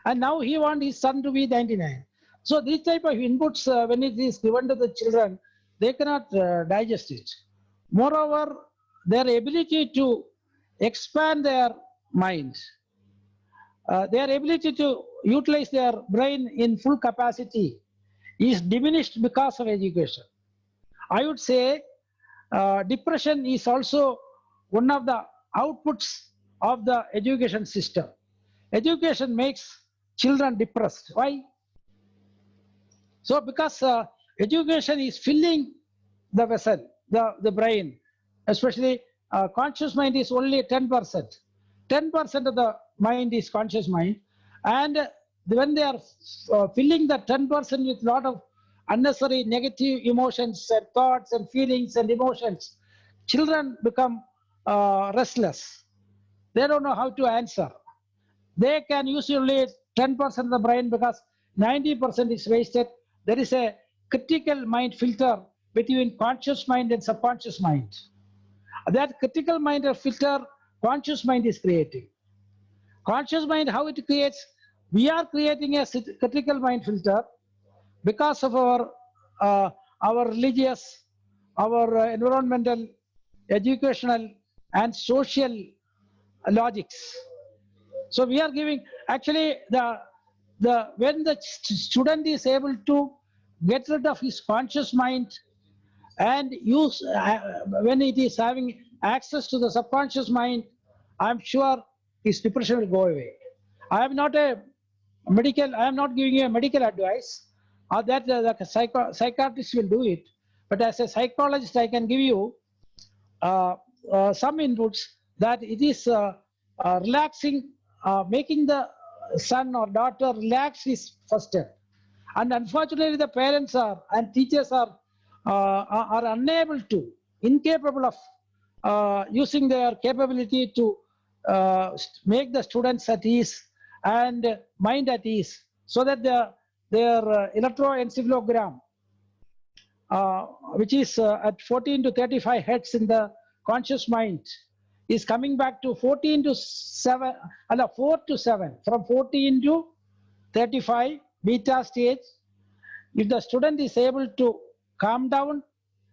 And now he wants his son to be 99. So these type of inputs, when it is given to the children, they cannot digest it. Moreover, their ability to expand their mind, their ability to utilize their brain in full capacity is diminished because of education. I would say depression is also one of the outputs of the education system. Education makes children depressed. Why? So because education is filling the vessel, the brain, especially conscious mind is only 10%. 10% of the mind is conscious mind. And when they are filling the 10% with a lot of unnecessary negative emotions and thoughts and feelings and emotions, children become restless. They don't know how to answer. They can use only 10% of the brain because 90% is wasted. There is a critical mind filter between conscious mind and subconscious mind. That critical mind filter, conscious mind is creating. Conscious mind, how it creates? We are creating a critical mind filter because of our religious, our environmental, educational, and social logics. So we are giving, actually, when the student is able to get rid of his conscious mind and use, when it is having access to the subconscious mind, I'm sure his depression will go away. I am not giving you a medical advice, or that the psychiatrist will do it. But as a psychologist, I can give you some inputs that it is relaxing, making the son or daughter relax is first step. And unfortunately, the parents are and teachers are unable to, incapable of using their capability to make the students at ease and mind at ease, so that their electroencephalogram, which is at 14 to 35 hertz in the conscious mind, is coming back to 14 to 7, 4 to 7, from 14 to 35 beta stage. If the student is able to calm down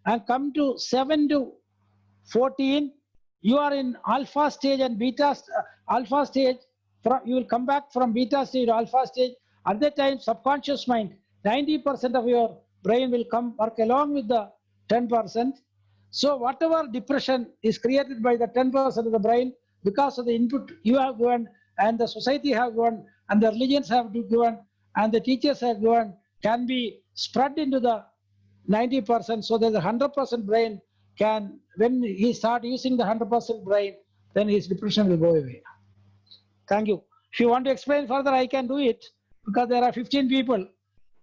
and come to 7 to 14, you are in alpha stage and beta alpha stage. You will come back from beta stage to alpha stage. At that time, subconscious mind, 90% of your brain will come work along with the 10%. So whatever depression is created by the 10% of the brain, because of the input you have given and the society have given and the religions have given and the teachers have given, can be spread into the 90%, so that the 100% brain can, when he start using the 100% brain, then his depression will go away. Thank you. If you want to explain further, I can do it, because there are 15 people.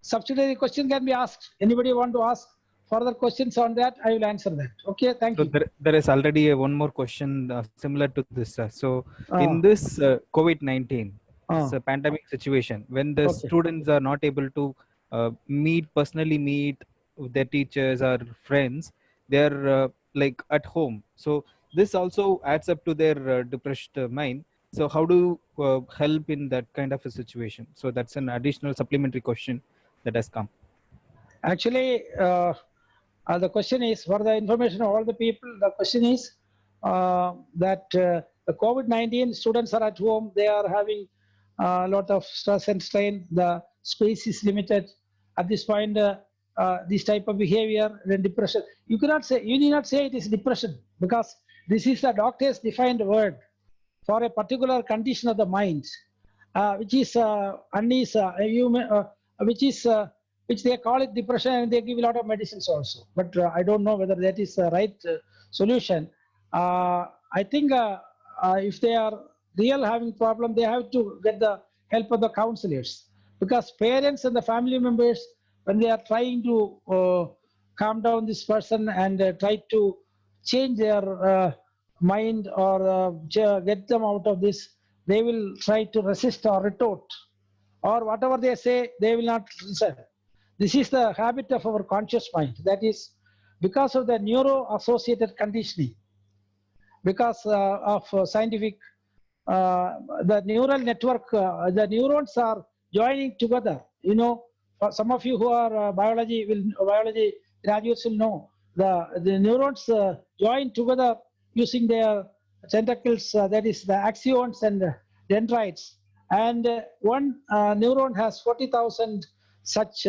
Subsidiary question can be asked. Anybody want to ask further questions on that? I will answer that. Okay, thank you. There is already one more question similar to this. In this COVID-19, it's a pandemic situation, when the students are not able to personally meet their teachers or friends, they're like at home. So this also adds up to their depressed mind. So how do you help in that kind of a situation? So that's an additional supplementary question that has come. Actually, the question is, for the information of all the people, the question is that the COVID-19 students are at home, they are having a lot of stress and strain, the space is limited. At this point, this type of behavior, then depression. You need not say it is depression, because this is a doctor's defined word for a particular condition of the mind, which is which they call it depression, and they give a lot of medicines also. But I don't know whether that is the right solution. I think if they are real having problem, they have to get the help of the counselors, because parents and the family members, when they are trying to calm down this person and try to change their mind or get them out of this, they will try to resist or retort, or whatever they say, they will not listen. This is the habit of our conscious mind. That is because of the neuro-associated conditioning, because of scientific, the neural network, the neurons are joining together. You know, for some of you who are biology graduates will know, the neurons join together using their tentacles, that is the axons and dendrites. And one neuron has 40,000 such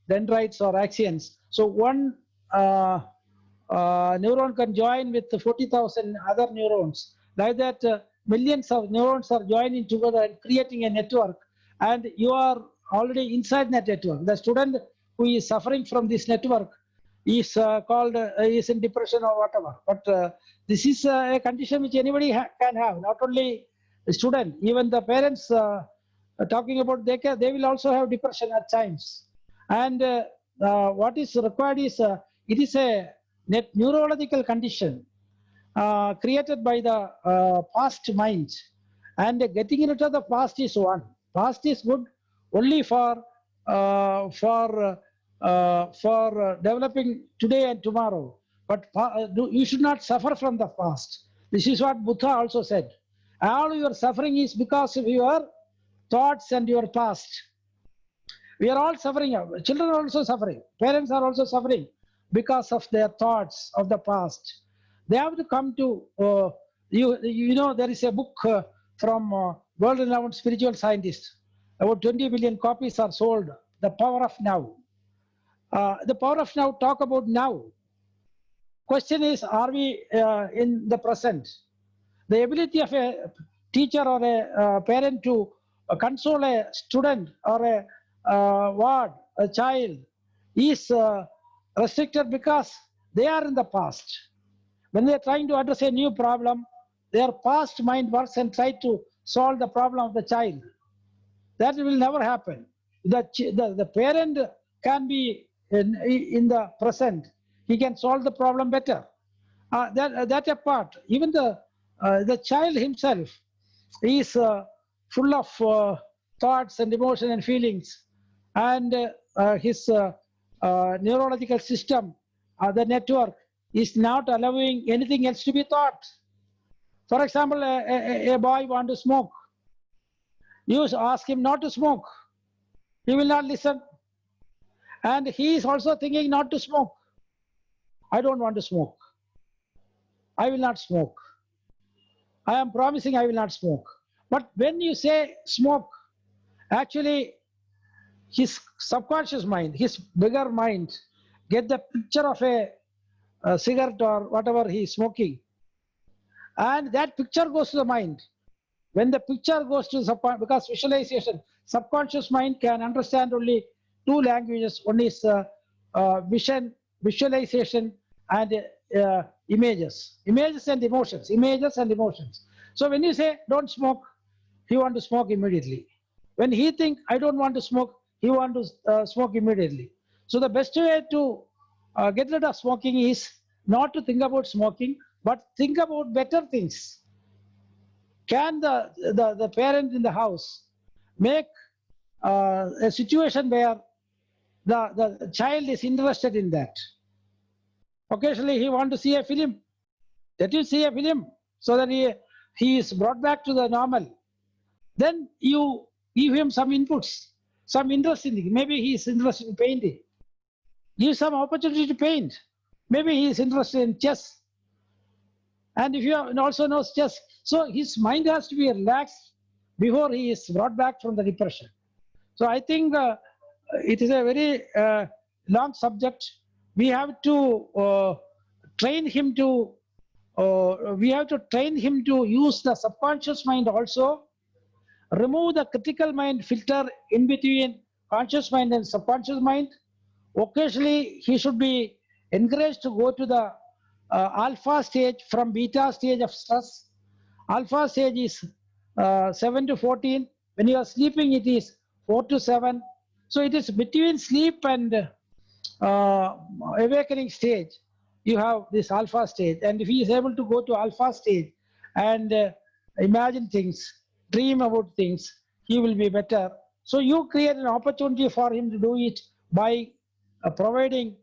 dendrites or axons. So one neuron can join with 40,000 other neurons. Like that, millions of neurons are joining together and creating a network. And you are already inside that network. The student who is suffering from this network is called, is in depression or whatever. But this is a condition which anybody can have, not only the student, even the parents talking about, they will also have depression at times. And what is required is, it is a neurological condition created by the past mind. And getting rid of the past is one. Past is good only for developing today and tomorrow. But you should not suffer from the past. This is what Buddha also said. All your suffering is because of your thoughts and your past. We are all suffering. Children are also suffering. Parents are also suffering because of their thoughts of the past. They have to come to, you know, there is a book from world-renowned spiritual scientist. About 20 million copies are sold. The Power of Now. The Power of Now talk about now. Question is, are we in the present? The ability of a teacher or a parent to console a student or a ward, a child, is restricted because they are in the past. When they are trying to address a new problem, their past mind works and try to solve the problem of the child. That will never happen. The parent can be in the present. He can solve the problem better. That apart, even the child himself is full of thoughts and emotions and feelings, and his neurological system, the network, is not allowing anything else to be thought. For example, a boy wants to smoke. You ask him not to smoke. He will not listen. And he is also thinking not to smoke. I don't want to smoke. I will not smoke. I am promising I will not smoke. But when you say smoke, actually his subconscious mind, his bigger mind, get the picture of a cigarette or whatever he is smoking. And that picture goes to the mind. When the picture goes to the because visualization, subconscious mind can understand only two languages. One is vision, visualization, and images. Images and emotions. Images and emotions. So when you say don't smoke, he wants to smoke immediately. When he thinks I don't want to smoke, he wants to smoke immediately. So the best way to get rid of smoking is not to think about smoking, but think about better things. Can the parent in the house make a situation where the child is interested in that? Occasionally he wants to see a film. Let you see a film so that he is brought back to the normal. Then you give him some inputs, some interest in it. Maybe he is interested in painting. Give some opportunity to paint. Maybe he is interested in chess. And if you also knows chess, so his mind has to be relaxed before he is brought back from the depression. So I think it is a very long subject. We have to train him to. We have to train him to use the subconscious mind also. Remove the critical mind filter in between conscious mind and subconscious mind. Occasionally, he should be encouraged to go to the alpha stage from beta stage of stress. Alpha stage is 7 to 14. When you are sleeping, it is 4 to 7. So it is between sleep and awakening stage. You have this alpha stage. And if he is able to go to alpha stage and imagine things, dream about things, he will be better. So you create an opportunity for him to do it by providing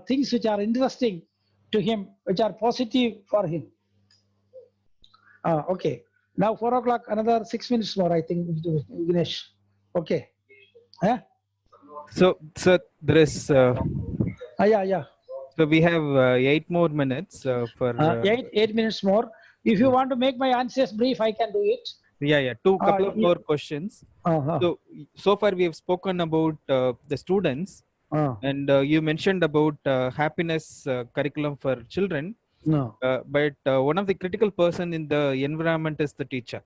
things which are interesting to him, which are positive for him. Okay. Now 4 o'clock, another 6 minutes more, I think, Vignesh. Okay. Yeah. So there is. Yeah. So we have 8 more minutes for. 8 minutes more. If you want to make my answers brief, I can do it. Yeah. Couple of more questions. So far we have spoken about the students, and you mentioned about happiness curriculum for children. No. But one of the critical person in the environment is the teacher.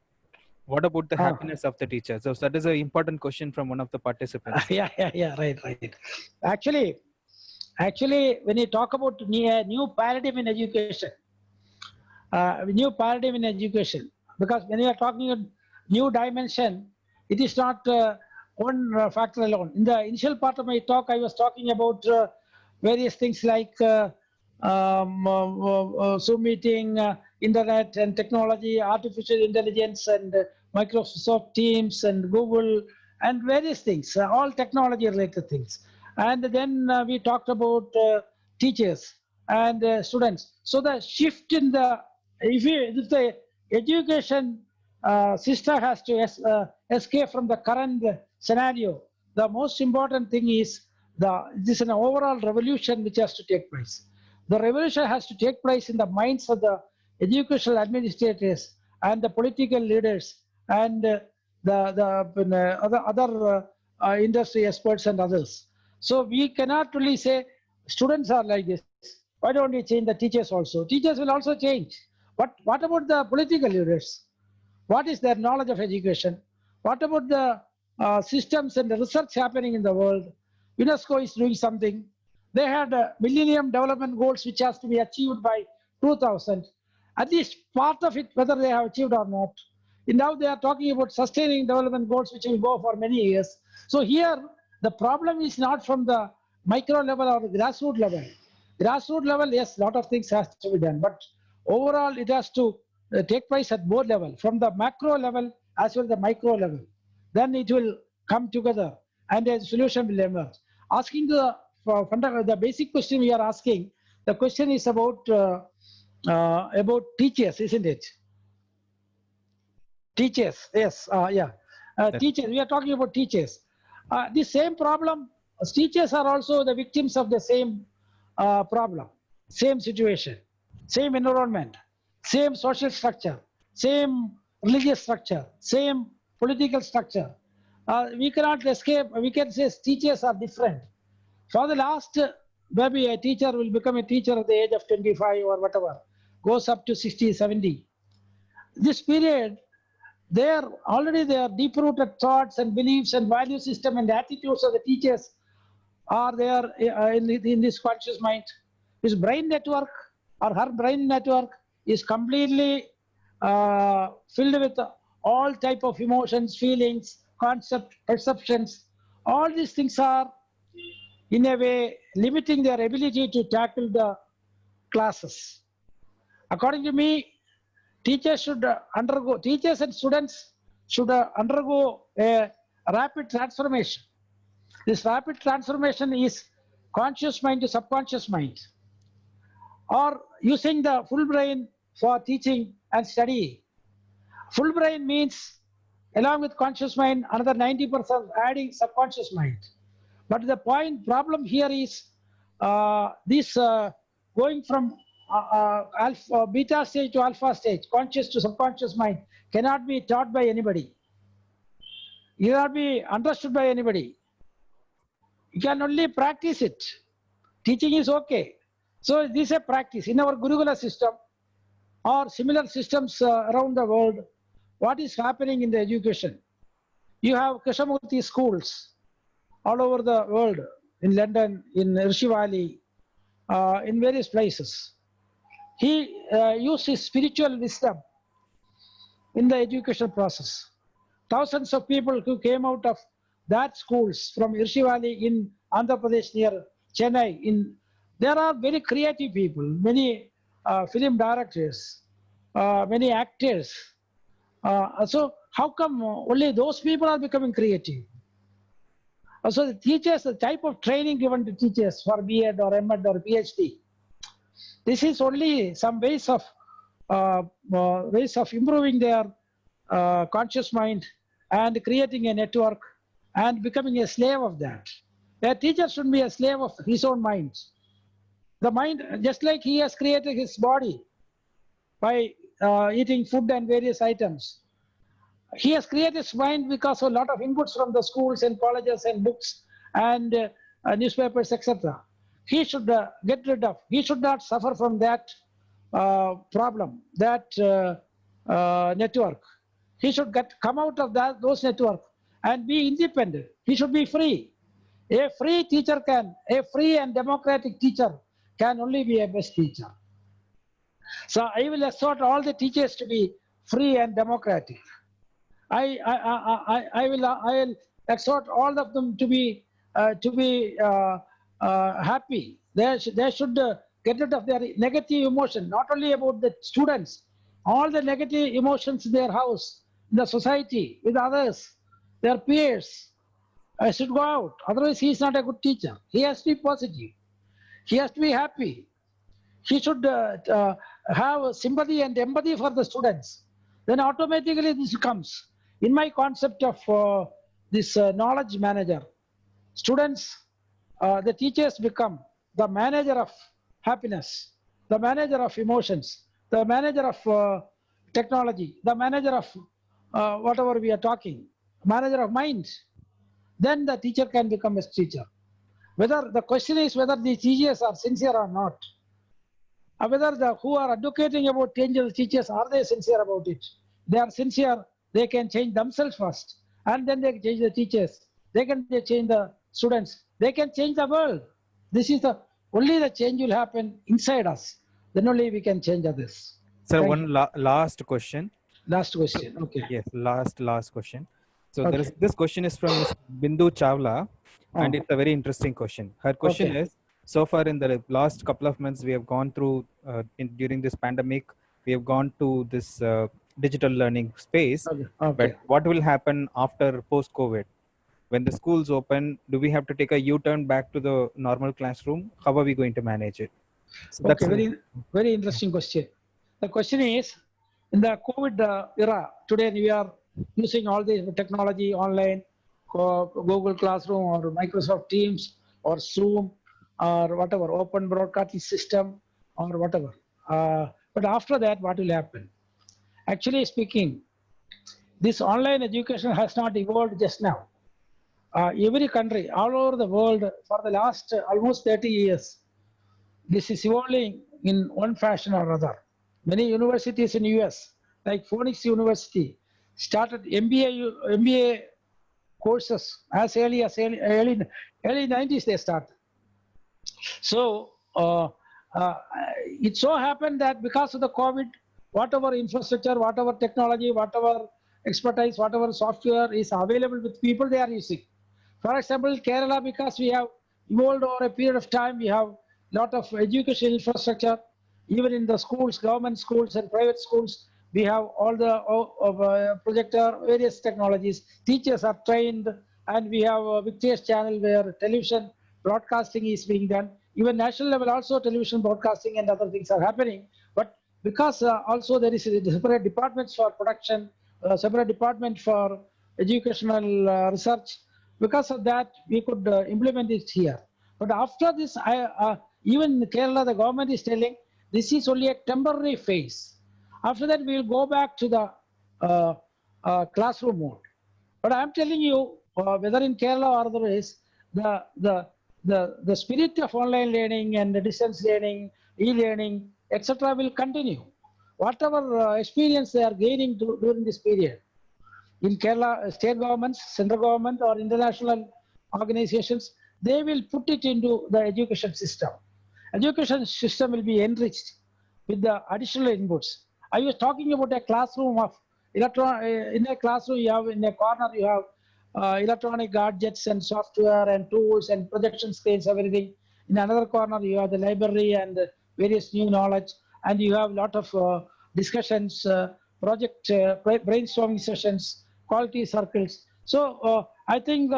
What about the happiness of the teacher? So that is an important question from one of the participants. Yeah. Right. Actually, when you talk about new paradigm in education, because when you are talking about new dimension, it is not one factor alone. In the initial part of my talk, I was talking about various things like Zoom meeting, internet and technology, artificial intelligence, and Microsoft Teams and Google, and various things, all technology related things. And then we talked about teachers and students. So the shift in if the education system has to escape from the current scenario, the most important thing is this is an overall revolution which has to take place. The revolution has to take place in the minds of the educational administrators and the political leaders and the other industry experts and others. So we cannot really say students are like this. Why don't we change the teachers also? Teachers will also change. But what about the political leaders? What is their knowledge of education? What about the systems and the research happening in the world? UNESCO is doing something. they had Millennium Development Goals which has to be achieved by 2000. At least part of it, whether they have achieved or not. And now they are talking about sustaining development goals which will go for many years. So here, the problem is not from the micro level or the grassroots level. Grassroots level, yes, a lot of things has to be done, but overall it has to take place at both level, from the macro level as well as the micro level. Then it will come together and a solution will emerge. Asking the basic question we are asking, the question is about teachers, isn't it? Teachers, yes, yeah. Teachers, we are talking about teachers. The same problem, teachers are also the victims of the same problem, same situation, same environment, same social structure, same religious structure, same political structure. We cannot escape, we can say teachers are different. For the last, maybe a teacher will become a teacher at the age of 25 or whatever, goes up to 60, 70. This period, they are deep-rooted thoughts and beliefs and value system and attitudes of the teachers are there in this conscious mind. His brain network or her brain network is completely filled with all type of emotions, feelings, concepts, perceptions. All these things are in a way limiting their ability to tackle the classes. According to me, teachers and students should undergo a rapid transformation. This rapid transformation is conscious mind to subconscious mind, or using the full brain for teaching and studying. Full brain means, along with conscious mind, another 90% adding subconscious mind. But the problem here is this going from beta stage to alpha stage, conscious to subconscious mind, cannot be taught by anybody. It cannot be understood by anybody. You can only practice it. Teaching is okay. So this is a practice. In our Gurukula system or similar systems around the world, what is happening in the education? You have Krishnamurti schools all over the world, in London, in Rishi Valley, in various places. He used his spiritual wisdom in the education process. Thousands of people who came out of that schools from Rishi Valley in Andhra Pradesh near Chennai, there are very creative people, many film directors, many actors. So how come only those people are becoming creative? So the teachers, the type of training given to teachers for B.Ed or M.Ed or PhD, this is only some ways of improving their conscious mind and creating a network and becoming a slave of that. A teacher should be a slave of his own mind. The mind, just like he has created his body by eating food and various items, he has created his mind because of a lot of inputs from the schools and colleges and books and newspapers, etc. He should get rid of, he should not suffer from that problem, that network. He should come out of those networks and be independent. He should be free. A free teacher a free and democratic teacher can only be a best teacher. So I will exhort all the teachers to be free and democratic. I will exhort all of them to be happy. They should get rid of their negative emotion, not only about the students, all the negative emotions in their house, in the society, with others, their peers. Should go out. Otherwise, he is not a good teacher. He has to be positive. He has to be happy. He should have sympathy and empathy for the students. Then automatically this comes. In my concept of this knowledge manager, students, the teachers become the manager of happiness, the manager of emotions, the manager of technology, the manager of whatever we are talking, manager of mind. Then the teacher can become a teacher. The question is whether the teachers are sincere or not. Whether who are advocating about change of the teachers, are they sincere about it? They are sincere, they can change themselves first, and then they change the teachers. They can change the students. They can change the world. This is the only the change will happen inside us. Then only we can change others. Sir, Thank one last question. Last question. Okay. Yes, last question. So Okay. this question is from Ms. Bindu Chawla, and Oh. it's a very interesting question. Her question Okay. is: so far in the last couple of months, we have gone through during this pandemic, we have gone to this digital learning space. Okay. But what will happen after post-COVID? When the schools open, do we have to take a U-turn back to the normal classroom? How are we going to manage it? So Okay, very interesting question. The question is, in the COVID era, today we are using all this technology online, Google Classroom or Microsoft Teams or Zoom or whatever, open broadcasting system or whatever. But after that, what will happen? Actually speaking, this online education has not evolved just now. Every country all over the world for the last almost 30 years, this is evolving in one fashion or other. Many universities in US, like Phoenix University, started MBA courses as early 90s they started. So it so happened that because of the COVID, whatever infrastructure, whatever technology, whatever expertise, whatever software is available with people, they are using. For example, Kerala, because we have evolved over a period of time, we have a lot of education infrastructure. Even in the schools, government schools and private schools, we have all the projector, various technologies. Teachers are trained, and we have a Victorious channel where television broadcasting is being done. Even national level also television broadcasting and other things are happening. But because also there is separate departments for production, separate department for educational research, because of that we could implement it here. But after this, even in Kerala, the government is telling this is only a temporary phase. After that, we will go back to the classroom mode. But I'm telling you, whether in Kerala or otherwise, the spirit of online learning and the distance learning, e-learning, etc. will continue. Whatever experience they are gaining during this period, in Kerala, state governments, central government or international organizations, they will put it into the education system. Education system will be enriched with the additional inputs. I was talking about a classroom of in a classroom you have in a corner you have electronic gadgets and software and tools and projection screens, everything. In another corner you have the library and various new knowledge, and you have a lot of discussions, project brainstorming sessions, quality circles. So I think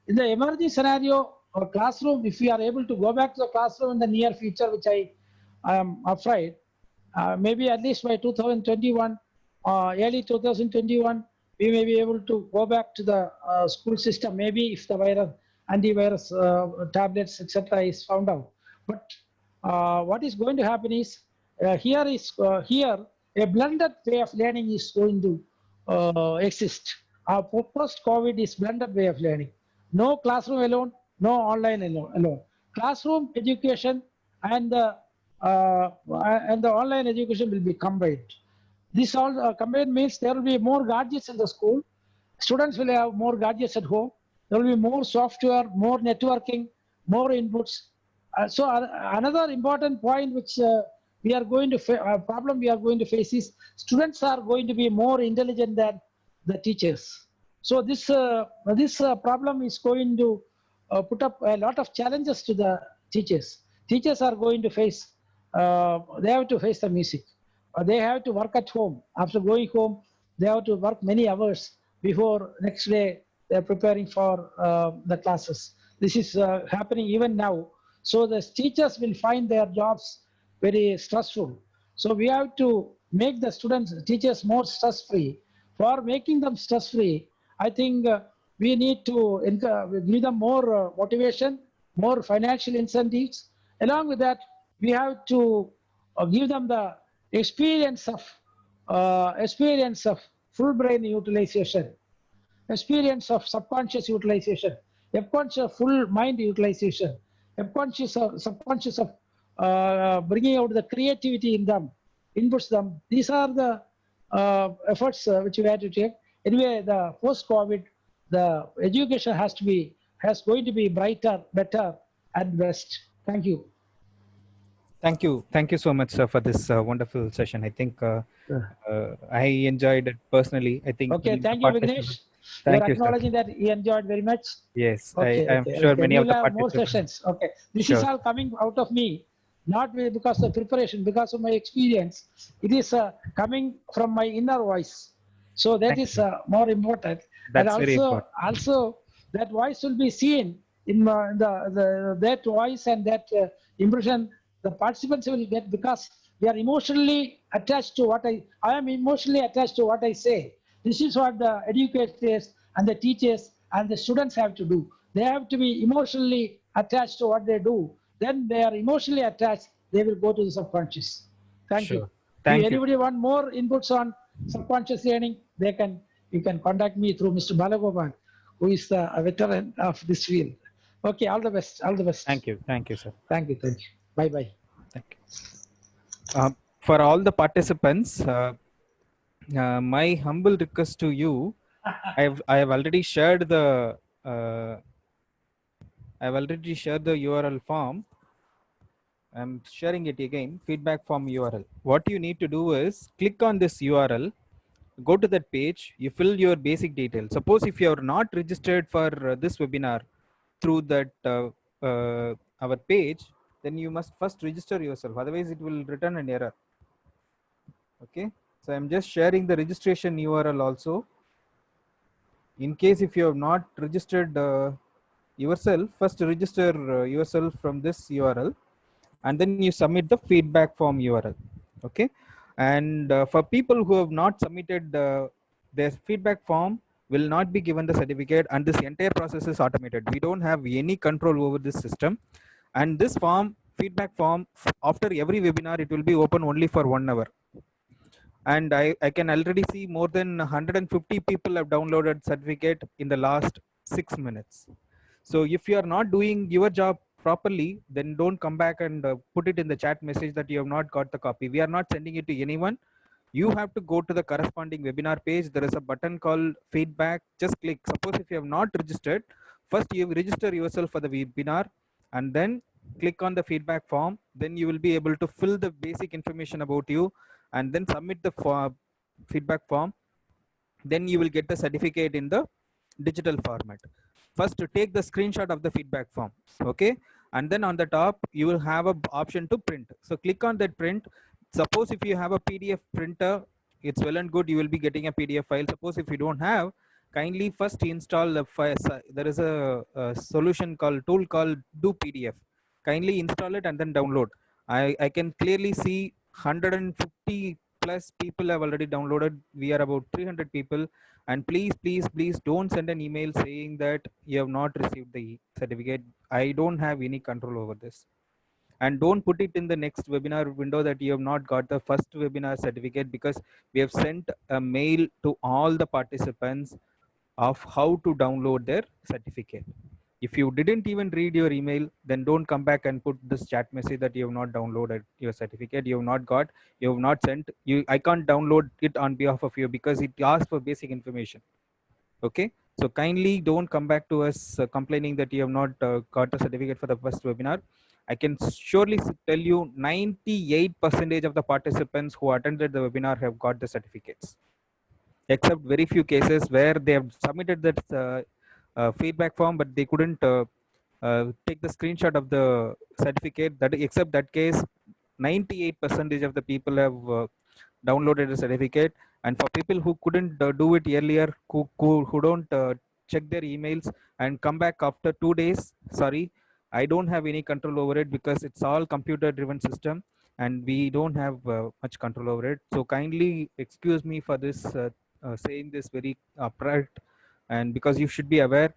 in the emerging scenario, classroom, if we are able to go back to the classroom in the near future, which I am afraid, maybe at least by 2021, early 2021, we may be able to go back to the school system, maybe if the antivirus tablets, etc. is found out. But what is going to happen is, here a blended way of learning is going to exist. Post-COVID is blended way of learning. No classroom alone, no online alone. Classroom education and the online education will be combined. This all combined means there will be more gadgets in the school. Students will have more gadgets at home. There will be more software, more networking, more inputs. So another important point which we are going to problem we are going to face is students are going to be more intelligent than the teachers. So this problem is going to put up a lot of challenges to the teachers. Teachers are going to face, they have to face the music. They have to work at home. After going home, they have to work many hours before next day they are preparing for the classes. This is happening even now. So the teachers will find their jobs very stressful. So we have to make the teachers more stress-free. For making them stress-free, I think we need to give them more motivation, more financial incentives. Along with that, we have to give them the experience of full brain utilization, experience of subconscious utilization, subconscious full mind utilization, subconscious of bringing out the creativity in them, inputs them. These are the efforts which we have to take. Anyway, the post-COVID, the education has going to be brighter, better, and best. Thank you. Thank you so much, sir, for this wonderful session. I think I enjoyed it personally. I think Okay, many of the thank you, participants. Vignesh. You are Thank you, sir. acknowledging that he enjoyed very much. Yes, Okay, I am okay, sure okay. many We of will the have more participants. sessions. Okay, this is Sure. all coming out of me, not because of preparation, because of my experience. It is coming from my inner voice. So that is more important. That's and very important. also that voice will be seen in that voice and that impression. The participants will get because they are emotionally attached to what I am emotionally attached to what I say. This is what the educators and the teachers and the students have to do. They have to be emotionally attached to what they do. Then they are emotionally attached, they will go to the subconscious. Thank you. Sure. If Thank you. anybody want more inputs on subconscious learning, you can contact me through Mr. Balagopan, who is a veteran of this field. Okay, all the best. All the best. Thank you. Thank you, sir. Thank you. Thank you. Bye bye. Thank you. For all the participants, my humble request to you, I have already shared the URL form. I'm sharing it again, feedback form URL. What you need to do is click on this URL, go to that page, you fill your basic details. Suppose if you are not registered for this webinar through that our page, then you must first register yourself. Otherwise, it will return an error. Okay. So I'm just sharing the registration URL also. In case if you have not registered yourself, first register yourself from this URL, and then you submit the feedback form URL. Okay. And for people who have not submitted their feedback form, will not be given the certificate, and this entire process is automated. We don't have any control over this system. And this form, feedback form, after every webinar, it will be open only for 1 hour. And I can already see more than 150 people have downloaded certificate in the last 6 minutes. So if you are not doing your job properly, then don't come back and put it in the chat message that you have not got the copy. We are not sending it to anyone. You have to go to the corresponding webinar page. There is a button called feedback. Just click. Suppose if you have not registered, first you register yourself for the webinar and then click on the feedback form. Then you will be able to fill the basic information about you and then submit the feedback form. Then you will get the certificate in the digital format. First, to take the screenshot of the feedback form. Okay. And then on the top, you will have an option to print. So click on that print. Suppose if you have a PDF printer, it's well and good, you will be getting a PDF file. Suppose if you don't have, kindly first install the file. There is a solution tool called Do PDF. Kindly install it and then download. I can clearly see 150 plus people have already downloaded. We are about 300 people. And please don't send an email saying that you have not received the certificate. I don't have any control over this. And don't put it in the next webinar window that you have not got the first webinar certificate, because we have sent a mail to all the participants of how to download their certificate. If you didn't even read your email, then don't come back and put this chat message that you have not downloaded your certificate, you have not got, you have not sent. I can't download it on behalf of you because it asks for basic information. Okay. So kindly don't come back to us complaining that you have not got the certificate for the first webinar. I can surely tell you 98% of the participants who attended the webinar have got the certificates, except very few cases where they have submitted that feedback form, but they couldn't take the screenshot of the certificate. That except that case, 98% of the people have downloaded the certificate. And for people who couldn't do it earlier, who don't check their emails and come back after 2 days, sorry, I don't have any control over it, because it's all computer driven system and we don't have much control over it. So kindly excuse me for this saying this very upright, and because you should be aware,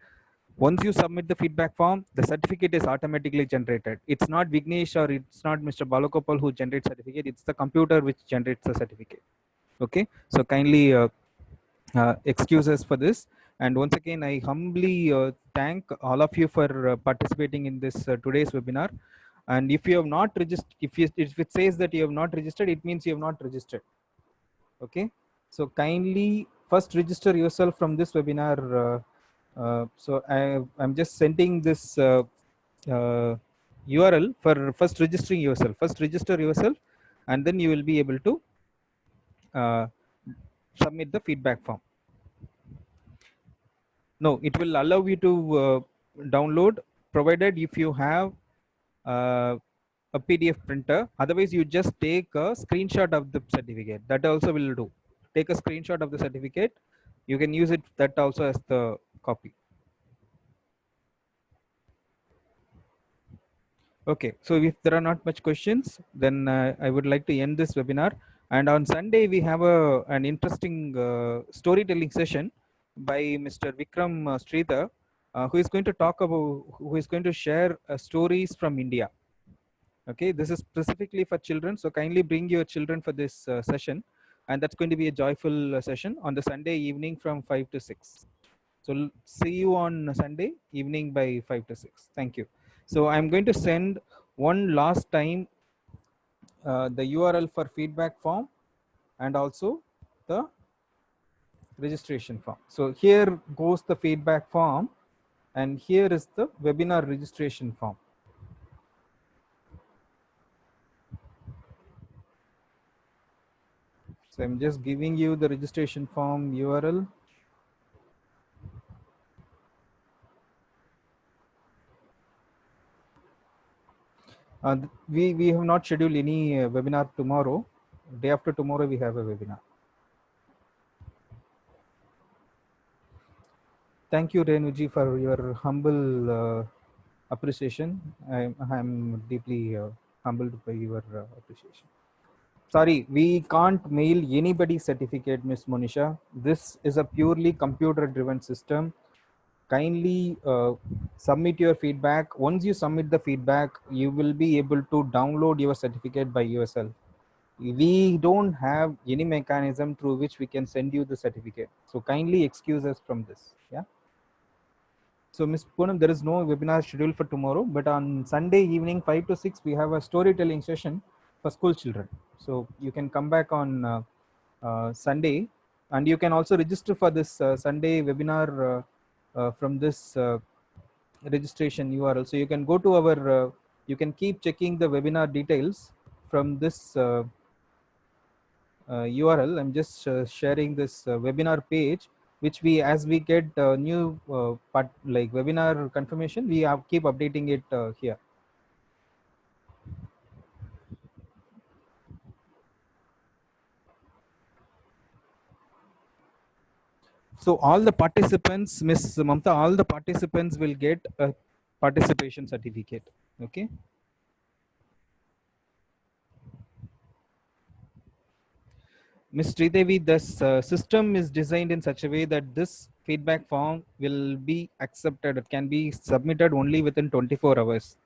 once you submit the feedback form, the certificate is automatically generated. It's not Vignesh or it's not Mr. Balagopal who generates certificate. It's the computer which generates the certificate. Okay. So kindly excuse us for this. And once again, I humbly thank all of you for participating in this today's webinar. And if you have not registered, if it says that you have not registered, it means you have not registered. Okay. So kindly first register yourself from this webinar. So I'm just sending this URL for first registering yourself. First register yourself, and then you will be able to submit the feedback form. No, it will allow you to download, provided if you have a PDF printer. Otherwise, you just take a screenshot of the certificate. That also will do. Take a screenshot of the certificate. You can use it that also as the copy. Okay, so if there are not much questions, then I would like to end this webinar. And on Sunday, we have an interesting storytelling session by Mr. Vikram Sridhar, who is going to talk about, who is going to share stories from India. Okay, this is specifically for children, so kindly bring your children for this session, and that's going to be a joyful session on the Sunday evening from 5 to 6. So see you on Sunday evening by 5 to 6. Thank you. So I'm going to send one last time the URL for feedback form and also the registration form. So here goes the feedback form, and here is the webinar registration form. So I'm just giving you the registration form URL. We have not scheduled any webinar tomorrow. Day after tomorrow we have a webinar. Thank you, Renuji, for your humble appreciation. I'm deeply humbled by your appreciation. Sorry, we can't mail anybody's certificate, Miss Monisha. This is a purely computer-driven system. Kindly submit your feedback. Once you submit the feedback, you will be able to download your certificate by yourself. We don't have any mechanism through which we can send you the certificate. So kindly excuse us from this. Yeah. So Ms. Poonam, there is no webinar scheduled for tomorrow, but on Sunday evening 5 to 6, we have a storytelling session for school children. So you can come back on Sunday, and you can also register for this Sunday webinar from this registration URL. So you can go to our, you can keep checking the webinar details from this URL. I'm just sharing this webinar page, which we, as we get new part like webinar confirmation, we have keep updating it here. So all the participants, Miss Mamta, all the participants will get a participation certificate. Okay. Ms. Sridevi, this system is designed in such a way that this feedback form will be accepted. It can be submitted only within 24 hours.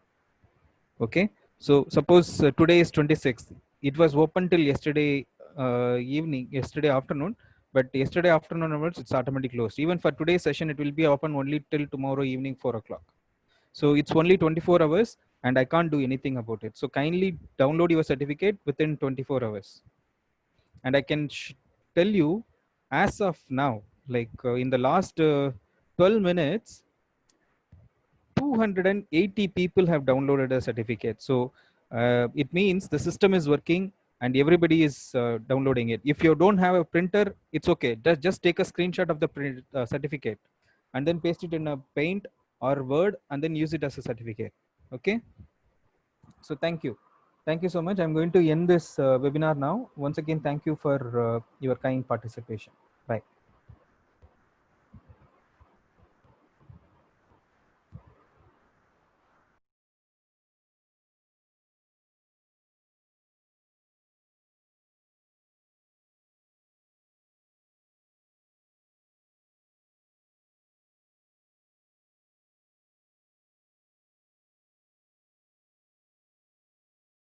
Okay. So suppose today is 26th. It was open till yesterday evening, yesterday afternoon, but yesterday afternoon onwards, it's automatically closed. Even for today's session, it will be open only till tomorrow evening, 4 o'clock. So it's only 24 hours and I can't do anything about it. So kindly download your certificate within 24 hours. And I can tell you as of now, like in the last 12 minutes, 280 people have downloaded a certificate. So it means the system is working and everybody is downloading it. If you don't have a printer, it's okay. Just take a screenshot of the certificate and then paste it in a Paint or Word and then use it as a certificate. Okay. So thank you. Thank you so much. I'm going to end this webinar now. Once again, thank you for your kind participation.